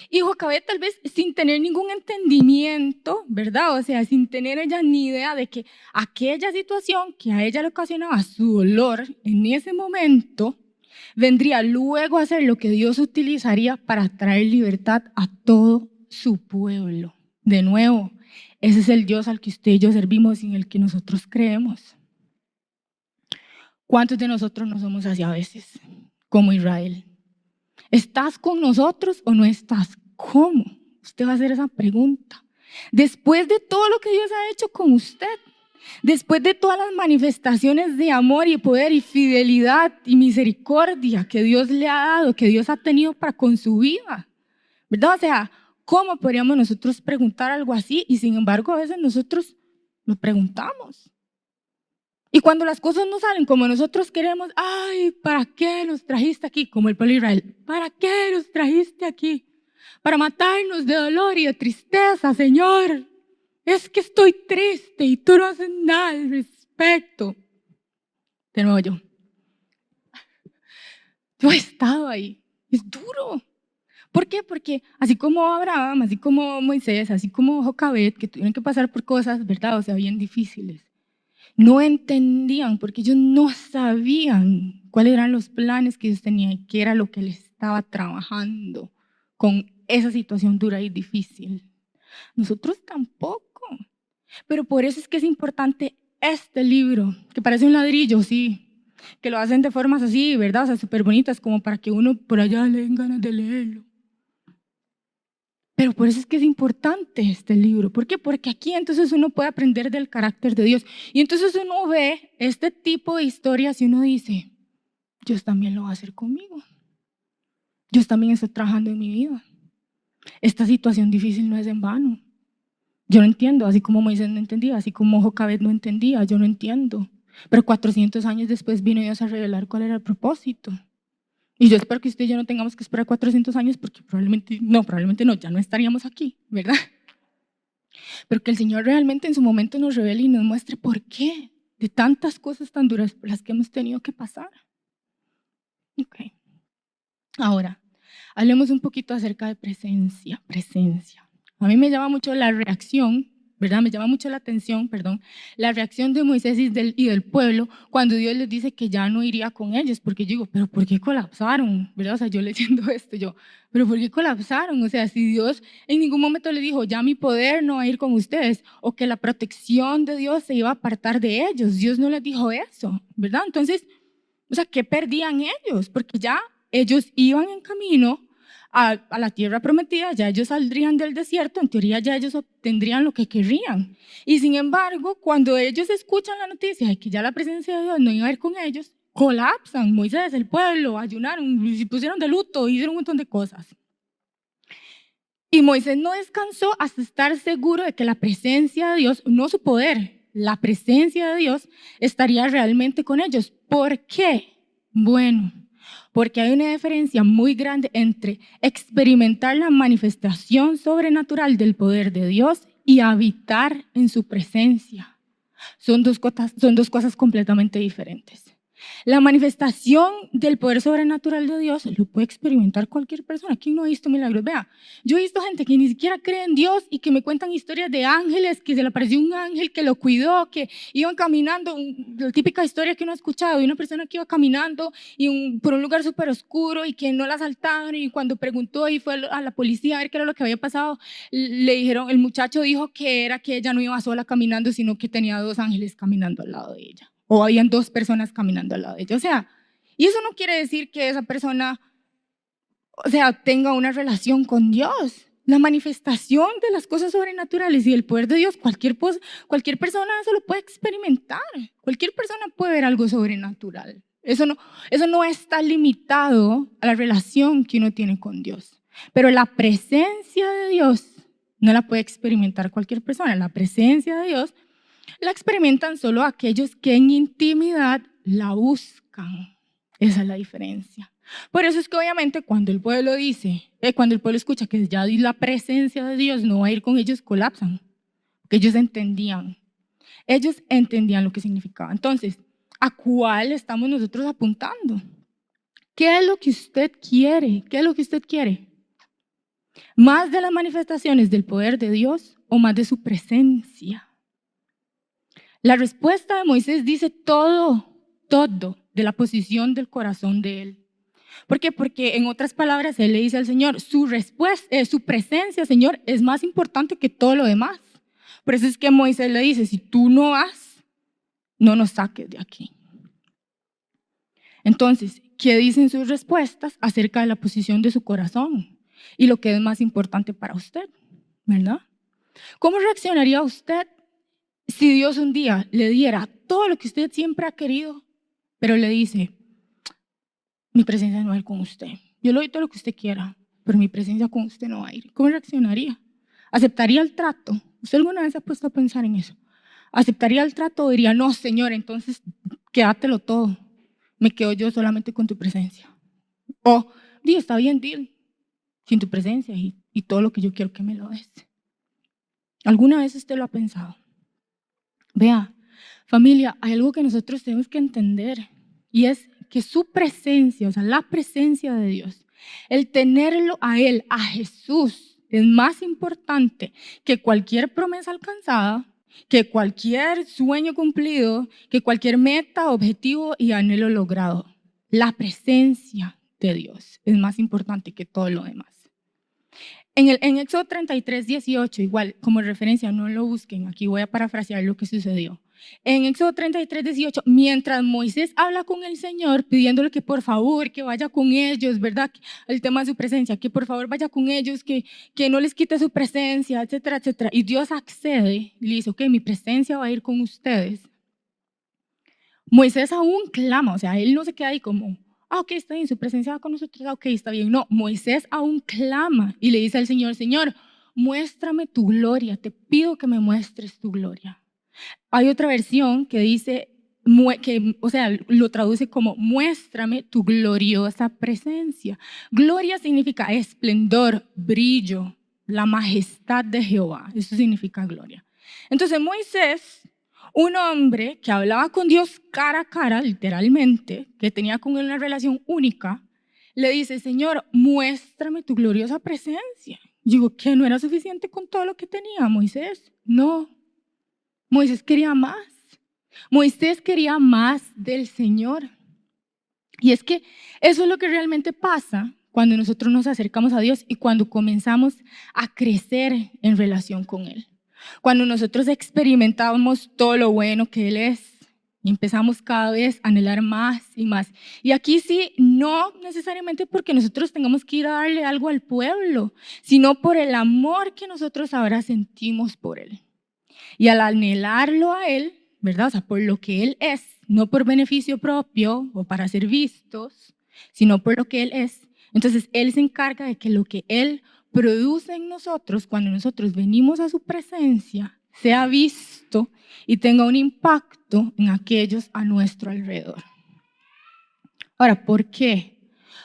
Y Jocabed tal vez sin tener ningún entendimiento, ¿verdad? O sea, sin tener ella ni idea de que aquella situación que a ella le ocasionaba su dolor en ese momento, vendría luego a ser lo que Dios utilizaría para traer libertad a todo su pueblo. De nuevo, ese es el Dios al que usted y yo servimos y en el que nosotros creemos. ¿Cuántos de nosotros no somos así a veces, como Israel? ¿Estás con nosotros o no estás? ¿Cómo? Usted va a hacer esa pregunta. Después de todo lo que Dios ha hecho con usted, después de todas las manifestaciones de amor y poder y fidelidad y misericordia que Dios le ha dado, que Dios ha tenido para con su vida, ¿verdad? O sea, ¿cómo podríamos nosotros preguntar algo así? Y sin embargo, a veces nosotros lo preguntamos. Y cuando las cosas no salen como nosotros queremos, ay, ¿para qué nos trajiste aquí? Como el pueblo de Israel, ¿para qué nos trajiste aquí? Para matarnos de dolor y de tristeza, Señor. Es que estoy triste y tú no haces nada al respecto. De nuevo yo he estado ahí. Es duro. ¿Por qué? Porque así como Abraham, así como Moisés, así como Jocabed, que tuvieron que pasar por cosas, ¿verdad? O sea, bien difíciles. No entendían porque ellos no sabían cuáles eran los planes que ellos tenían y qué era lo que les estaba trabajando con esa situación dura y difícil. Nosotros tampoco. Pero por eso es que es importante este libro, que parece un ladrillo, sí, que lo hacen de formas así, ¿verdad? O sea, súper bonitas, como para que uno por allá le den ganas de leerlo. Pero por eso es que es importante este libro. ¿Por qué? Porque aquí entonces uno puede aprender del carácter de Dios. Y entonces uno ve este tipo de historias y uno dice, Dios también lo va a hacer conmigo. Dios también está trabajando en mi vida. Esta situación difícil no es en vano. Yo no entiendo, así como Moisés no entendía, así como Jocabed no entendía, yo no entiendo. Pero 400 años después vino Dios a revelar cuál era el propósito. Y yo espero que usted y yo no tengamos que esperar 400 años porque probablemente no, ya no estaríamos aquí, ¿verdad? Pero que el Señor realmente en su momento nos revele y nos muestre por qué de tantas cosas tan duras por las que hemos tenido que pasar. Ok. Ahora, hablemos un poquito acerca de presencia. A mí me llama mucho la reacción, ¿verdad? Me llama mucho la atención, perdón, la reacción de Moisés y del pueblo cuando Dios les dice que ya no iría con ellos, porque yo digo, pero ¿por qué colapsaron? ¿Verdad? O sea, yo leyendo esto, pero ¿por qué colapsaron? O sea, si Dios en ningún momento le dijo, ya mi poder no va a ir con ustedes, o que la protección de Dios se iba a apartar de ellos, Dios no les dijo eso, ¿verdad? Entonces, o sea, ¿qué perdían ellos? Porque ya ellos iban en camino a la tierra prometida, ya ellos saldrían del desierto, en teoría ya ellos obtendrían lo que querrían. Y sin embargo, cuando ellos escuchan la noticia de que ya la presencia de Dios no iba a ir con ellos, colapsan. Moisés, el pueblo, ayunaron, se pusieron de luto, hicieron un montón de cosas. Y Moisés no descansó hasta estar seguro de que la presencia de Dios, no su poder, la presencia de Dios estaría realmente con ellos. ¿Por qué? Bueno, porque hay una diferencia muy grande entre experimentar la manifestación sobrenatural del poder de Dios y habitar en su presencia. Son dos cosas completamente diferentes. La manifestación del poder sobrenatural de Dios lo puede experimentar cualquier persona. ¿Quién no ha visto milagros? Vea, yo he visto gente que ni siquiera cree en Dios y que me cuentan historias de ángeles, que se le apareció un ángel que lo cuidó, que iban caminando, la típica historia que uno ha escuchado de una persona que iba caminando por un lugar súper oscuro y que no la asaltaron, y cuando preguntó y fue a la policía a ver qué era lo que había pasado, le dijeron, el muchacho dijo que era que ella no iba sola caminando, sino que tenía dos ángeles caminando al lado de ella. O habían dos personas caminando al lado de ella. O sea, y eso no quiere decir que esa persona, o sea, tenga una relación con Dios. La manifestación de las cosas sobrenaturales y el poder de Dios, cualquier persona eso lo puede experimentar. Cualquier persona puede ver algo sobrenatural. Eso no está limitado a la relación que uno tiene con Dios. Pero la presencia de Dios no la puede experimentar cualquier persona. La presencia de Dios la experimentan solo aquellos que en intimidad la buscan. Esa es la diferencia. Por eso es que obviamente cuando el pueblo cuando el pueblo escucha que ya la presencia de Dios no va a ir con ellos, colapsan. Porque ellos entendían lo que significaba. Entonces, ¿a cuál estamos nosotros apuntando? ¿Qué es lo que usted quiere? ¿Qué es lo que usted quiere? ¿Más de las manifestaciones del poder de Dios o más de su presencia? La respuesta de Moisés dice todo de la posición del corazón de él. ¿Por qué? Porque en otras palabras, él le dice al Señor, su presencia, Señor, es más importante que todo lo demás. Por eso es que Moisés le dice, si tú no vas, no nos saques de aquí. Entonces, ¿qué dicen sus respuestas acerca de la posición de su corazón y lo que es más importante para usted? ¿Verdad? ¿Cómo reaccionaría usted si Dios un día le diera todo lo que usted siempre ha querido, pero le dice, mi presencia no va a ir con usted? Yo le doy todo lo que usted quiera, pero mi presencia con usted no va a ir. ¿Cómo reaccionaría? ¿Aceptaría el trato? ¿Usted alguna vez se ha puesto a pensar en eso? ¿Aceptaría el trato o diría, no, Señor, entonces quédatelo todo, me quedo yo solamente con tu presencia? O, está bien, deal, sin tu presencia y todo lo que yo quiero que me lo des. ¿Alguna vez usted lo ha pensado? Vea, familia, hay algo que nosotros tenemos que entender y es que su presencia, o sea, la presencia de Dios, el tenerlo a Él, a Jesús, es más importante que cualquier promesa alcanzada, que cualquier sueño cumplido, que cualquier meta, objetivo y anhelo logrado. La presencia de Dios es más importante que todo lo demás. En Éxodo 33, 18, igual como referencia, no lo busquen, aquí voy a parafrasear lo que sucedió. En Éxodo 33, 18, mientras Moisés habla con el Señor, pidiéndole que por favor, que vaya con ellos, ¿verdad? El tema de su presencia, que por favor vaya con ellos, que no les quite su presencia, etcétera, etcétera. Y Dios accede y le dice, ok, mi presencia va a ir con ustedes. Moisés aún clama, o sea, él no se queda ahí como, ok, está bien, su presencia va con nosotros, ok, está bien. No, Moisés aún clama y le dice al Señor, Señor, muéstrame tu gloria, te pido que me muestres tu gloria. Hay otra versión que dice, o sea, lo traduce como, muéstrame tu gloriosa presencia. Gloria significa esplendor, brillo, la majestad de Jehová, eso significa gloria. Entonces Moisés, un hombre que hablaba con Dios cara a cara, literalmente, que tenía con él una relación única, le dice, Señor, muéstrame tu gloriosa presencia. Digo, ¿que no era suficiente con todo lo que tenía Moisés? No, Moisés quería más. Moisés quería más del Señor. Y es que eso es lo que realmente pasa cuando nosotros nos acercamos a Dios y cuando comenzamos a crecer en relación con Él. Cuando nosotros experimentamos todo lo bueno que Él es y empezamos cada vez a anhelar más y más. Y aquí sí, no necesariamente porque nosotros tengamos que ir a darle algo al pueblo, sino por el amor que nosotros ahora sentimos por Él. Y al anhelarlo a Él, ¿verdad? O sea, por lo que Él es, no por beneficio propio o para ser vistos, sino por lo que Él es. Entonces, Él se encarga de que lo que Él produce en nosotros, cuando nosotros venimos a su presencia, sea visto y tenga un impacto en aquellos a nuestro alrededor. Ahora, ¿por qué?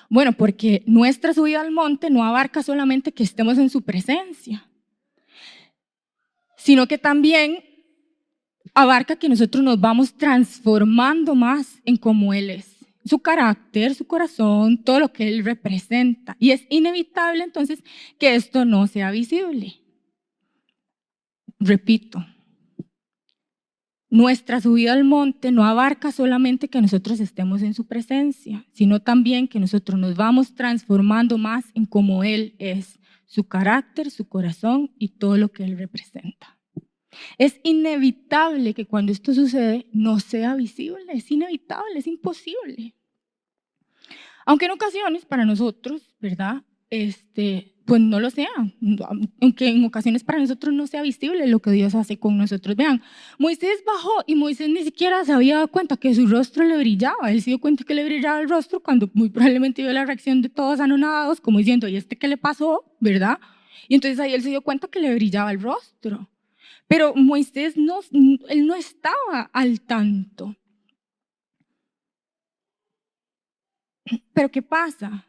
Bueno, porque nuestra subida al monte no abarca solamente que estemos en su presencia, sino que también abarca que nosotros nos vamos transformando más en cómo Él es. Su carácter, su corazón, todo lo que Él representa. Y es inevitable entonces que esto no sea visible. Repito, nuestra subida al monte no abarca solamente que nosotros estemos en su presencia, sino también que nosotros nos vamos transformando más en cómo Él es, su carácter, su corazón y todo lo que Él representa. Es inevitable que cuando esto sucede no sea visible, es inevitable, es imposible. Aunque en ocasiones para nosotros, ¿verdad? Pues no lo sea, aunque en ocasiones para nosotros no sea visible lo que Dios hace con nosotros. Vean, Moisés bajó y Moisés ni siquiera se había dado cuenta que su rostro le brillaba. Él se dio cuenta que le brillaba el rostro cuando muy probablemente vio la reacción de todos anonadados, como diciendo, ¿y este qué le pasó? ¿Verdad? Y entonces ahí él se dio cuenta que le brillaba el rostro. Pero Moisés no, él no estaba al tanto. Pero ¿qué pasa?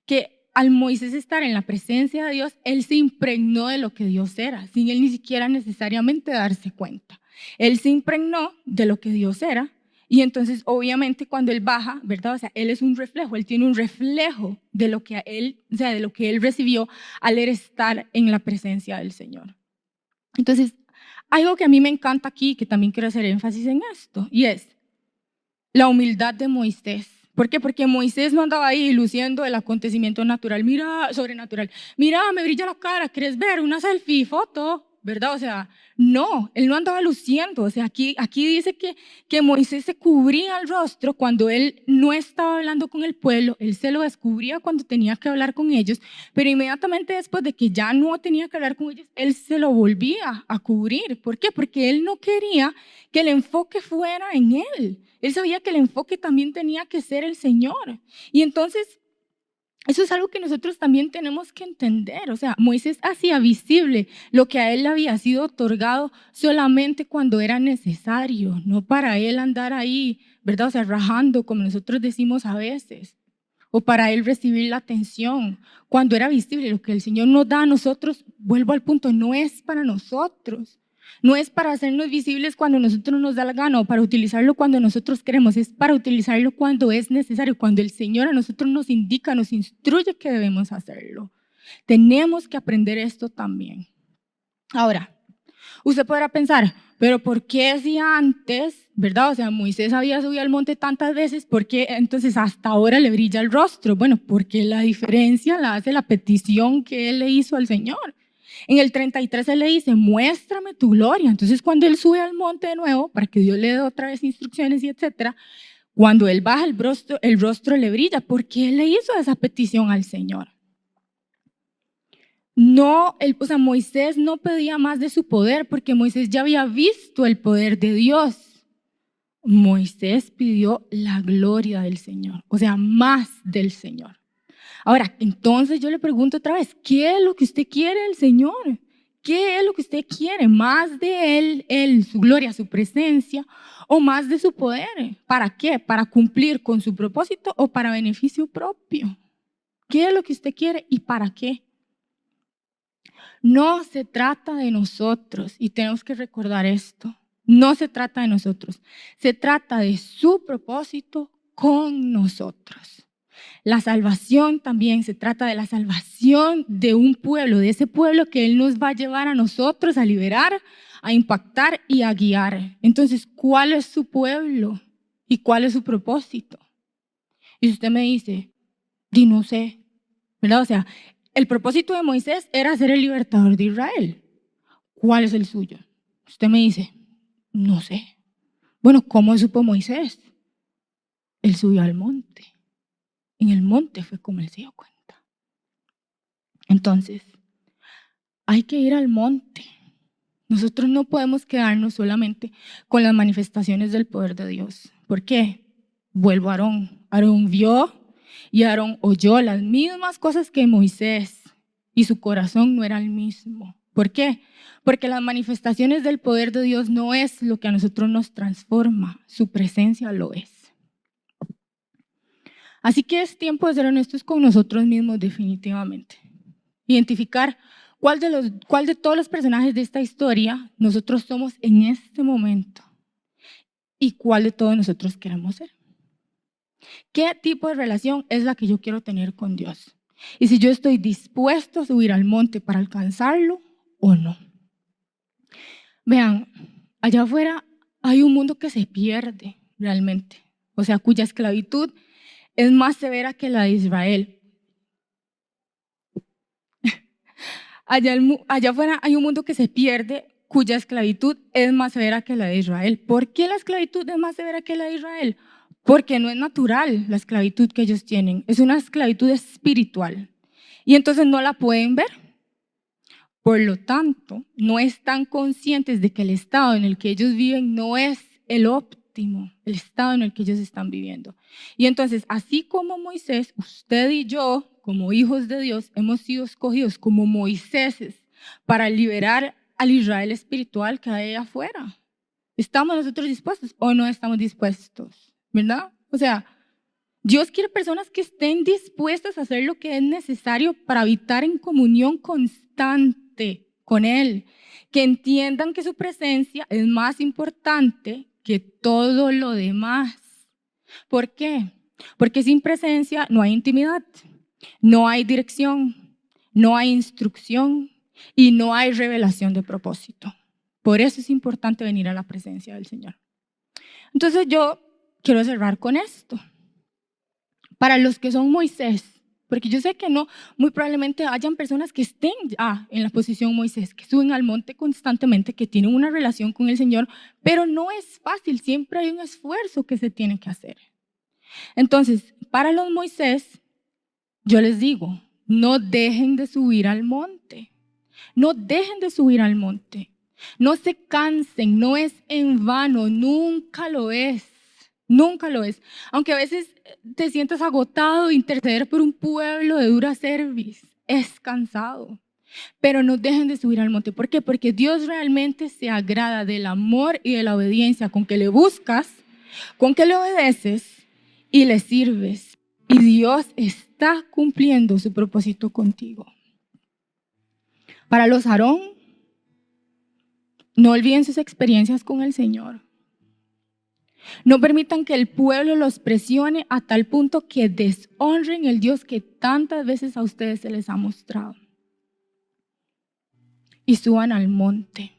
Que al Moisés estar en la presencia de Dios, él se impregnó de lo que Dios era, sin él ni siquiera necesariamente darse cuenta. Él se impregnó de lo que Dios era y entonces obviamente cuando él baja, ¿verdad? O sea, él es un reflejo, él tiene un reflejo de lo que él, o sea, de lo que él recibió al estar en la presencia del Señor. Entonces, algo que a mí me encanta aquí, que también quiero hacer énfasis en esto, y es la humildad de Moisés. ¿Por qué? Porque Moisés no andaba ahí luciendo el acontecimiento natural, mira, sobrenatural. Mira, me brilla la cara, ¿quieres ver una selfie, foto? ¿Verdad? O sea, no, él no andaba luciendo. O sea, aquí dice que Moisés se cubría el rostro cuando él no estaba hablando con el pueblo, él se lo descubría cuando tenía que hablar con ellos, pero inmediatamente después de que ya no tenía que hablar con ellos, él se lo volvía a cubrir. ¿Por qué? Porque él no quería que el enfoque fuera en él. Él sabía que el enfoque también tenía que ser el Señor. Y entonces, eso es algo que nosotros también tenemos que entender. O sea, Moisés hacía visible lo que a él le había sido otorgado solamente cuando era necesario, no para él andar ahí, ¿verdad? O sea, rajando, como nosotros decimos a veces, o para él recibir la atención. Cuando era visible, lo que el Señor nos da a nosotros, vuelvo al punto, no es para nosotros. No es para hacernos visibles cuando nosotros nos da la gana o para utilizarlo cuando nosotros queremos, es para utilizarlo cuando es necesario, cuando el Señor a nosotros nos indica, nos instruye que debemos hacerlo. Tenemos que aprender esto también. Ahora, usted podrá pensar, pero ¿por qué si antes, verdad? O sea, Moisés había subido al monte tantas veces, ¿por qué entonces hasta ahora le brilla el rostro? Bueno, porque la diferencia la hace la petición que él le hizo al Señor. En el 33 él le dice, muéstrame tu gloria. Entonces cuando él sube al monte de nuevo, para que Dios le dé otra vez instrucciones y etcétera, cuando él baja el rostro le brilla, porque él le hizo esa petición al Señor. No, o sea, Moisés no pedía más de su poder, porque Moisés ya había visto el poder de Dios. Moisés pidió la gloria del Señor, o sea, más del Señor. Ahora, entonces yo le pregunto otra vez, ¿qué es lo que usted quiere del Señor? ¿Qué es lo que usted quiere? ¿Más de Él, su gloria, su presencia o más de su poder? ¿Para qué? ¿Para cumplir con su propósito o para beneficio propio? ¿Qué es lo que usted quiere y para qué? No se trata de nosotros y tenemos que recordar esto. No se trata de nosotros, se trata de su propósito con nosotros. La salvación también se trata de la salvación de un pueblo, de ese pueblo que Él nos va a llevar a nosotros a liberar, a impactar y a guiar. Entonces, ¿cuál es su pueblo y cuál es su propósito? Y si usted me dice, di no sé, ¿verdad? O sea, el propósito de Moisés era ser el libertador de Israel. ¿Cuál es el suyo? Usted me dice, no sé. Bueno, ¿cómo supo Moisés? Él subió al monte. En el monte fue como él se dio cuenta. Entonces, hay que ir al monte. Nosotros no podemos quedarnos solamente con las manifestaciones del poder de Dios. ¿Por qué? Vuelvo a Aarón. Aarón vio y Aarón oyó las mismas cosas que Moisés y su corazón no era el mismo. ¿Por qué? Porque las manifestaciones del poder de Dios no es lo que a nosotros nos transforma, su presencia lo es. Así que es tiempo de ser honestos con nosotros mismos definitivamente. Identificar cuál de todos los personajes de esta historia nosotros somos en este momento y cuál de todos nosotros queremos ser. ¿Qué tipo de relación es la que yo quiero tener con Dios? Y si yo estoy dispuesto a subir al monte para alcanzarlo o no. Vean, allá afuera hay un mundo que se pierde realmente, o sea, cuya esclavitud es más severa que la de Israel. Allá afuera hay un mundo que se pierde, cuya esclavitud es más severa que la de Israel. ¿Por qué la esclavitud es más severa que la de Israel? Porque no es natural la esclavitud que ellos tienen, es una esclavitud espiritual. Y entonces no la pueden ver. Por lo tanto, no están conscientes de que el estado en el que ellos viven no es el óptimo, el estado en el que ellos están viviendo. Y entonces, así como Moisés, usted y yo, como hijos de Dios, hemos sido escogidos como Moiséses para liberar al Israel espiritual que hay allá afuera. ¿Estamos nosotros dispuestos o no estamos dispuestos? ¿Verdad? O sea, Dios quiere personas que estén dispuestas a hacer lo que es necesario para habitar en comunión constante con Él, que entiendan que su presencia es más importante que todo lo demás. ¿Por qué? Porque sin presencia no hay intimidad, no hay dirección, no hay instrucción y no hay revelación de propósito. Por eso es importante venir a la presencia del Señor. Entonces yo quiero cerrar con esto. Para los que son Moisés, porque yo sé que no, muy probablemente hayan personas que estén ya en la posición Moisés, que suben al monte constantemente, que tienen una relación con el Señor, pero no es fácil, siempre hay un esfuerzo que se tiene que hacer. Entonces, para los Moisés, yo les digo, no dejen de subir al monte, no dejen de subir al monte, no se cansen, no es en vano, nunca lo es. Nunca lo es. Aunque a veces te sientas agotado, interceder por un pueblo de dura cerviz es cansado. Pero no dejen de subir al monte. ¿Por qué? Porque Dios realmente se agrada del amor y de la obediencia con que le buscas, con que le obedeces y le sirves. Y Dios está cumpliendo su propósito contigo. Para los Aarón, no olviden sus experiencias con el Señor. No permitan que el pueblo los presione a tal punto que deshonren el Dios que tantas veces a ustedes se les ha mostrado. Y suban al monte.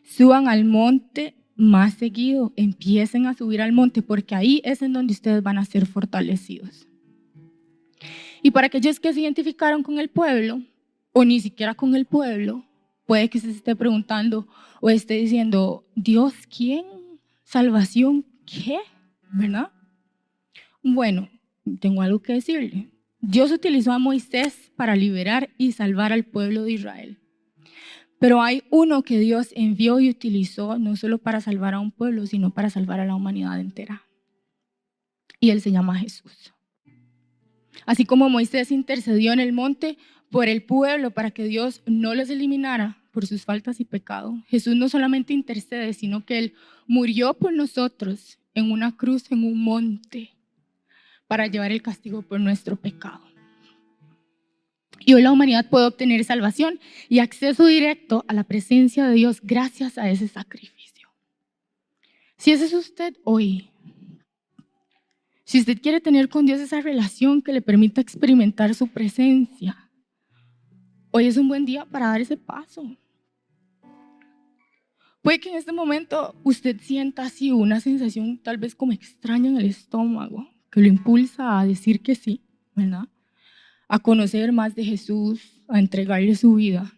Suban al monte más seguido. Empiecen a subir al monte porque ahí es en donde ustedes van a ser fortalecidos. Y para aquellos que se identificaron con el pueblo o ni siquiera con el pueblo, puede que se esté preguntando o esté diciendo, ¿Dios quién? ¿Salvación qué? ¿Verdad? Bueno, tengo algo que decirle. Dios utilizó a Moisés para liberar y salvar al pueblo de Israel. Pero hay uno que Dios envió y utilizó no solo para salvar a un pueblo, sino para salvar a la humanidad entera. Y él se llama Jesús. Así como Moisés intercedió en el monte por el pueblo para que Dios no los eliminara por sus faltas y pecados, Jesús no solamente intercede, sino que Él murió por nosotros en una cruz, en un monte, para llevar el castigo por nuestro pecado. Y hoy la humanidad puede obtener salvación y acceso directo a la presencia de Dios gracias a ese sacrificio. Si ese es usted hoy, Si usted quiere tener con Dios esa relación que le permita experimentar su presencia, hoy es un buen día para dar ese paso. Puede que en este momento usted sienta así una sensación tal vez como extraña en el estómago, que lo impulsa a decir que sí, ¿verdad? A conocer más de Jesús, a entregarle su vida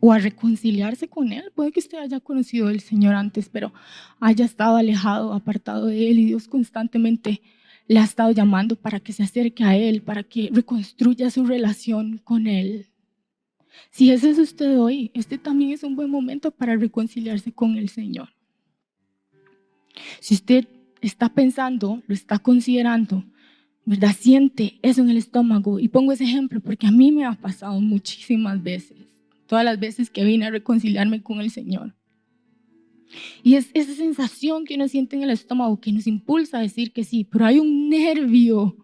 o a reconciliarse con Él. Puede que usted haya conocido al Señor antes, pero haya estado alejado, apartado de Él, y Dios constantemente le ha estado llamando para que se acerque a Él, para que reconstruya su relación con Él. Si ese es usted hoy, este también es un buen momento para reconciliarse con el Señor. Si usted está pensando, lo está considerando, ¿verdad? Siente eso en el estómago. Y pongo ese ejemplo porque a mí me ha pasado muchísimas veces, todas las veces que vine a reconciliarme con el Señor. Y es esa sensación que uno siente en el estómago que nos impulsa a decir que sí, pero hay un nervio,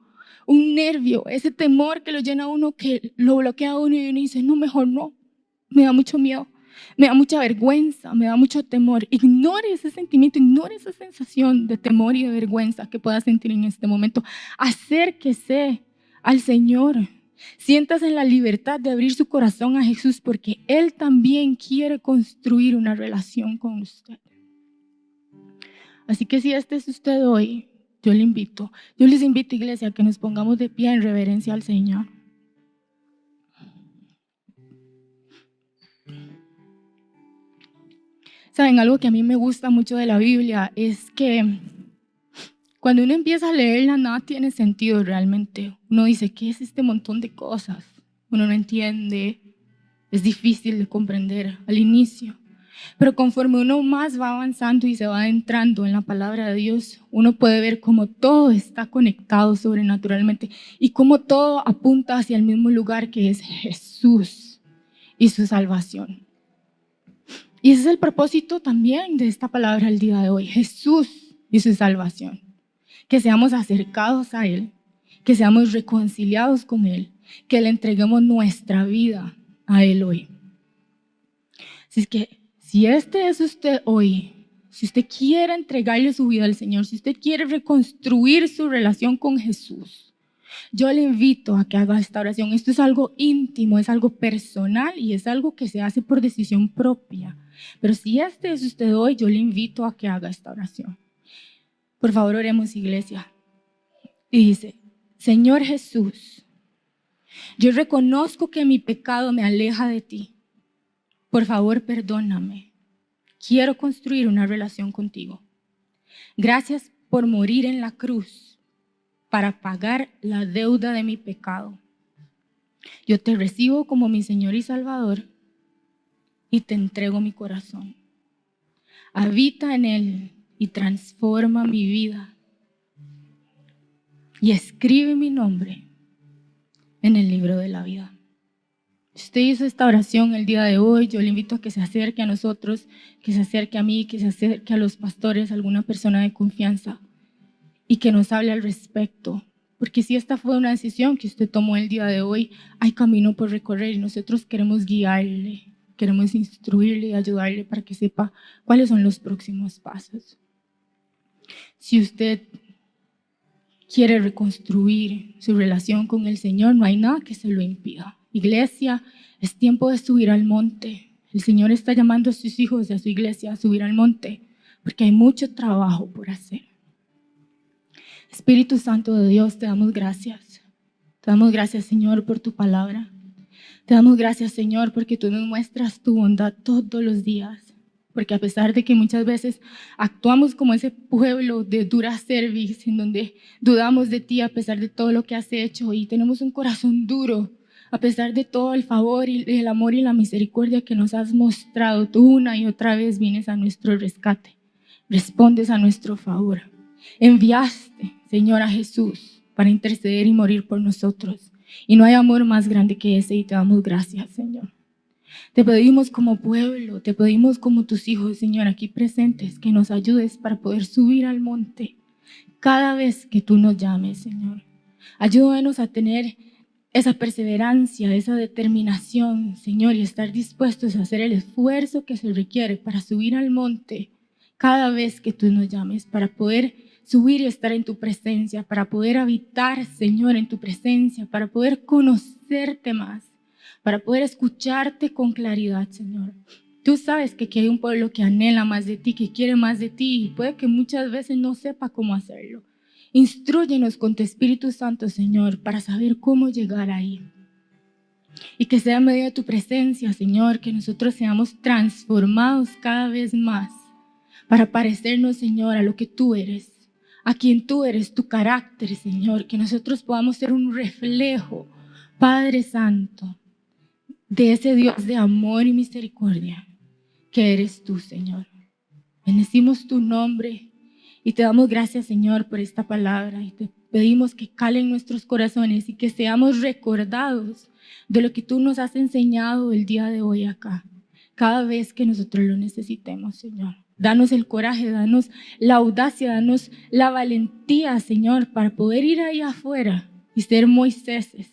ese temor que lo llena a uno, que lo bloquea a uno y uno dice, no, mejor no, me da mucho miedo, me da mucha vergüenza, me da mucho temor. Ignore ese sentimiento, ignore esa sensación de temor y de vergüenza que pueda sentir en este momento. Acérquese al Señor. Siéntase en la libertad de abrir su corazón a Jesús porque Él también quiere construir una relación con usted. Así que si este es usted hoy, yo les invito, iglesia, a que nos pongamos de pie en reverencia al Señor. Saben, algo que a mí me gusta mucho de la Biblia es que cuando uno empieza a leerla, nada tiene sentido realmente. Uno dice, ¿qué es este montón de cosas? Uno no entiende, es difícil de comprender al inicio. Pero conforme uno más va avanzando y se va adentrando en la palabra de Dios, uno puede ver cómo todo está conectado sobrenaturalmente y cómo todo apunta hacia el mismo lugar, que es Jesús y su salvación. Y ese es el propósito también de esta palabra el día de hoy, Jesús y su salvación. Que seamos acercados a Él, que seamos reconciliados con Él, que le entreguemos nuestra vida a Él hoy. Así es que si este es usted hoy, si usted quiere entregarle su vida al Señor, si usted quiere reconstruir su relación con Jesús, yo le invito a que haga esta oración. Esto es algo íntimo, es algo personal y es algo que se hace por decisión propia. Pero si este es usted hoy, yo le invito a que haga esta oración. Por favor, oremos, iglesia. Y dice, Señor Jesús, yo reconozco que mi pecado me aleja de ti. Por favor, perdóname. Quiero construir una relación contigo. Gracias por morir en la cruz para pagar la deuda de mi pecado. Yo te recibo como mi Señor y Salvador y te entrego mi corazón. Habita en él y transforma mi vida. Y escribe mi nombre en el libro de la vida. Si usted hizo esta oración el día de hoy, yo le invito a que se acerque a nosotros, que se acerque a mí, que se acerque a los pastores, a alguna persona de confianza y que nos hable al respecto. Porque si esta fue una decisión que usted tomó el día de hoy, hay camino por recorrer y nosotros queremos guiarle, queremos instruirle y ayudarle para que sepa cuáles son los próximos pasos. Si usted quiere reconstruir su relación con el Señor, no hay nada que se lo impida. Iglesia, es tiempo de subir al monte. El Señor está llamando a sus hijos y a su iglesia a subir al monte, porque hay mucho trabajo por hacer. Espíritu Santo de Dios, te damos gracias. Te damos gracias, Señor, por tu palabra. Te damos gracias, Señor, porque tú nos muestras tu bondad todos los días. Porque a pesar de que muchas veces actuamos como ese pueblo de dura cerviz, en donde dudamos de ti a pesar de todo lo que has hecho y tenemos un corazón duro, a pesar de todo el favor y el amor y la misericordia que nos has mostrado, tú una y otra vez vienes a nuestro rescate, respondes a nuestro favor. Enviaste, Señor, a Jesús para interceder y morir por nosotros. Y no hay amor más grande que ese y te damos gracias, Señor. Te pedimos como pueblo, te pedimos como tus hijos, Señor, aquí presentes, que nos ayudes para poder subir al monte cada vez que tú nos llames, Señor. Ayúdanos a tener esa perseverancia, esa determinación, Señor, y estar dispuestos a hacer el esfuerzo que se requiere para subir al monte cada vez que tú nos llames, para poder subir y estar en tu presencia, para poder habitar, Señor, en tu presencia, para poder conocerte más, para poder escucharte con claridad, Señor. Tú sabes que aquí hay un pueblo que anhela más de ti, que quiere más de ti, y puede que muchas veces no sepa cómo hacerlo. Instrúyenos con tu Espíritu Santo, Señor, para saber cómo llegar ahí. Y que sea en medio de tu presencia, Señor, que nosotros seamos transformados cada vez más para parecernos, Señor, a lo que tú eres, a quien tú eres, tu carácter, Señor, que nosotros podamos ser un reflejo, Padre Santo, de ese Dios de amor y misericordia que eres tú, Señor. Bendecimos tu nombre y te damos gracias, Señor, por esta palabra, y te pedimos que cale en nuestros corazones y que seamos recordados de lo que tú nos has enseñado el día de hoy acá, cada vez que nosotros lo necesitemos, Señor. Danos el coraje, danos la audacia, danos la valentía, Señor, para poder ir ahí afuera y ser Moiséses.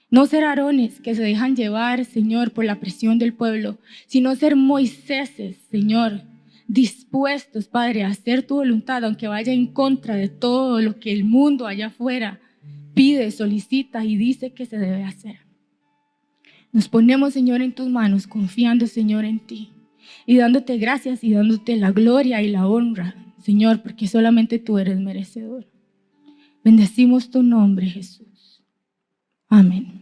No ser Aarones que se dejan llevar, Señor, por la presión del pueblo, sino ser Moiséses, Señor, dispuestos, Padre, a hacer tu voluntad, aunque vaya en contra de todo lo que el mundo allá afuera pide, solicita y dice que se debe hacer. Nos ponemos, Señor, en tus manos, confiando, Señor, en ti y dándote gracias y dándote la gloria y la honra, Señor, porque solamente tú eres merecedor. Bendecimos tu nombre, Jesús. Amén.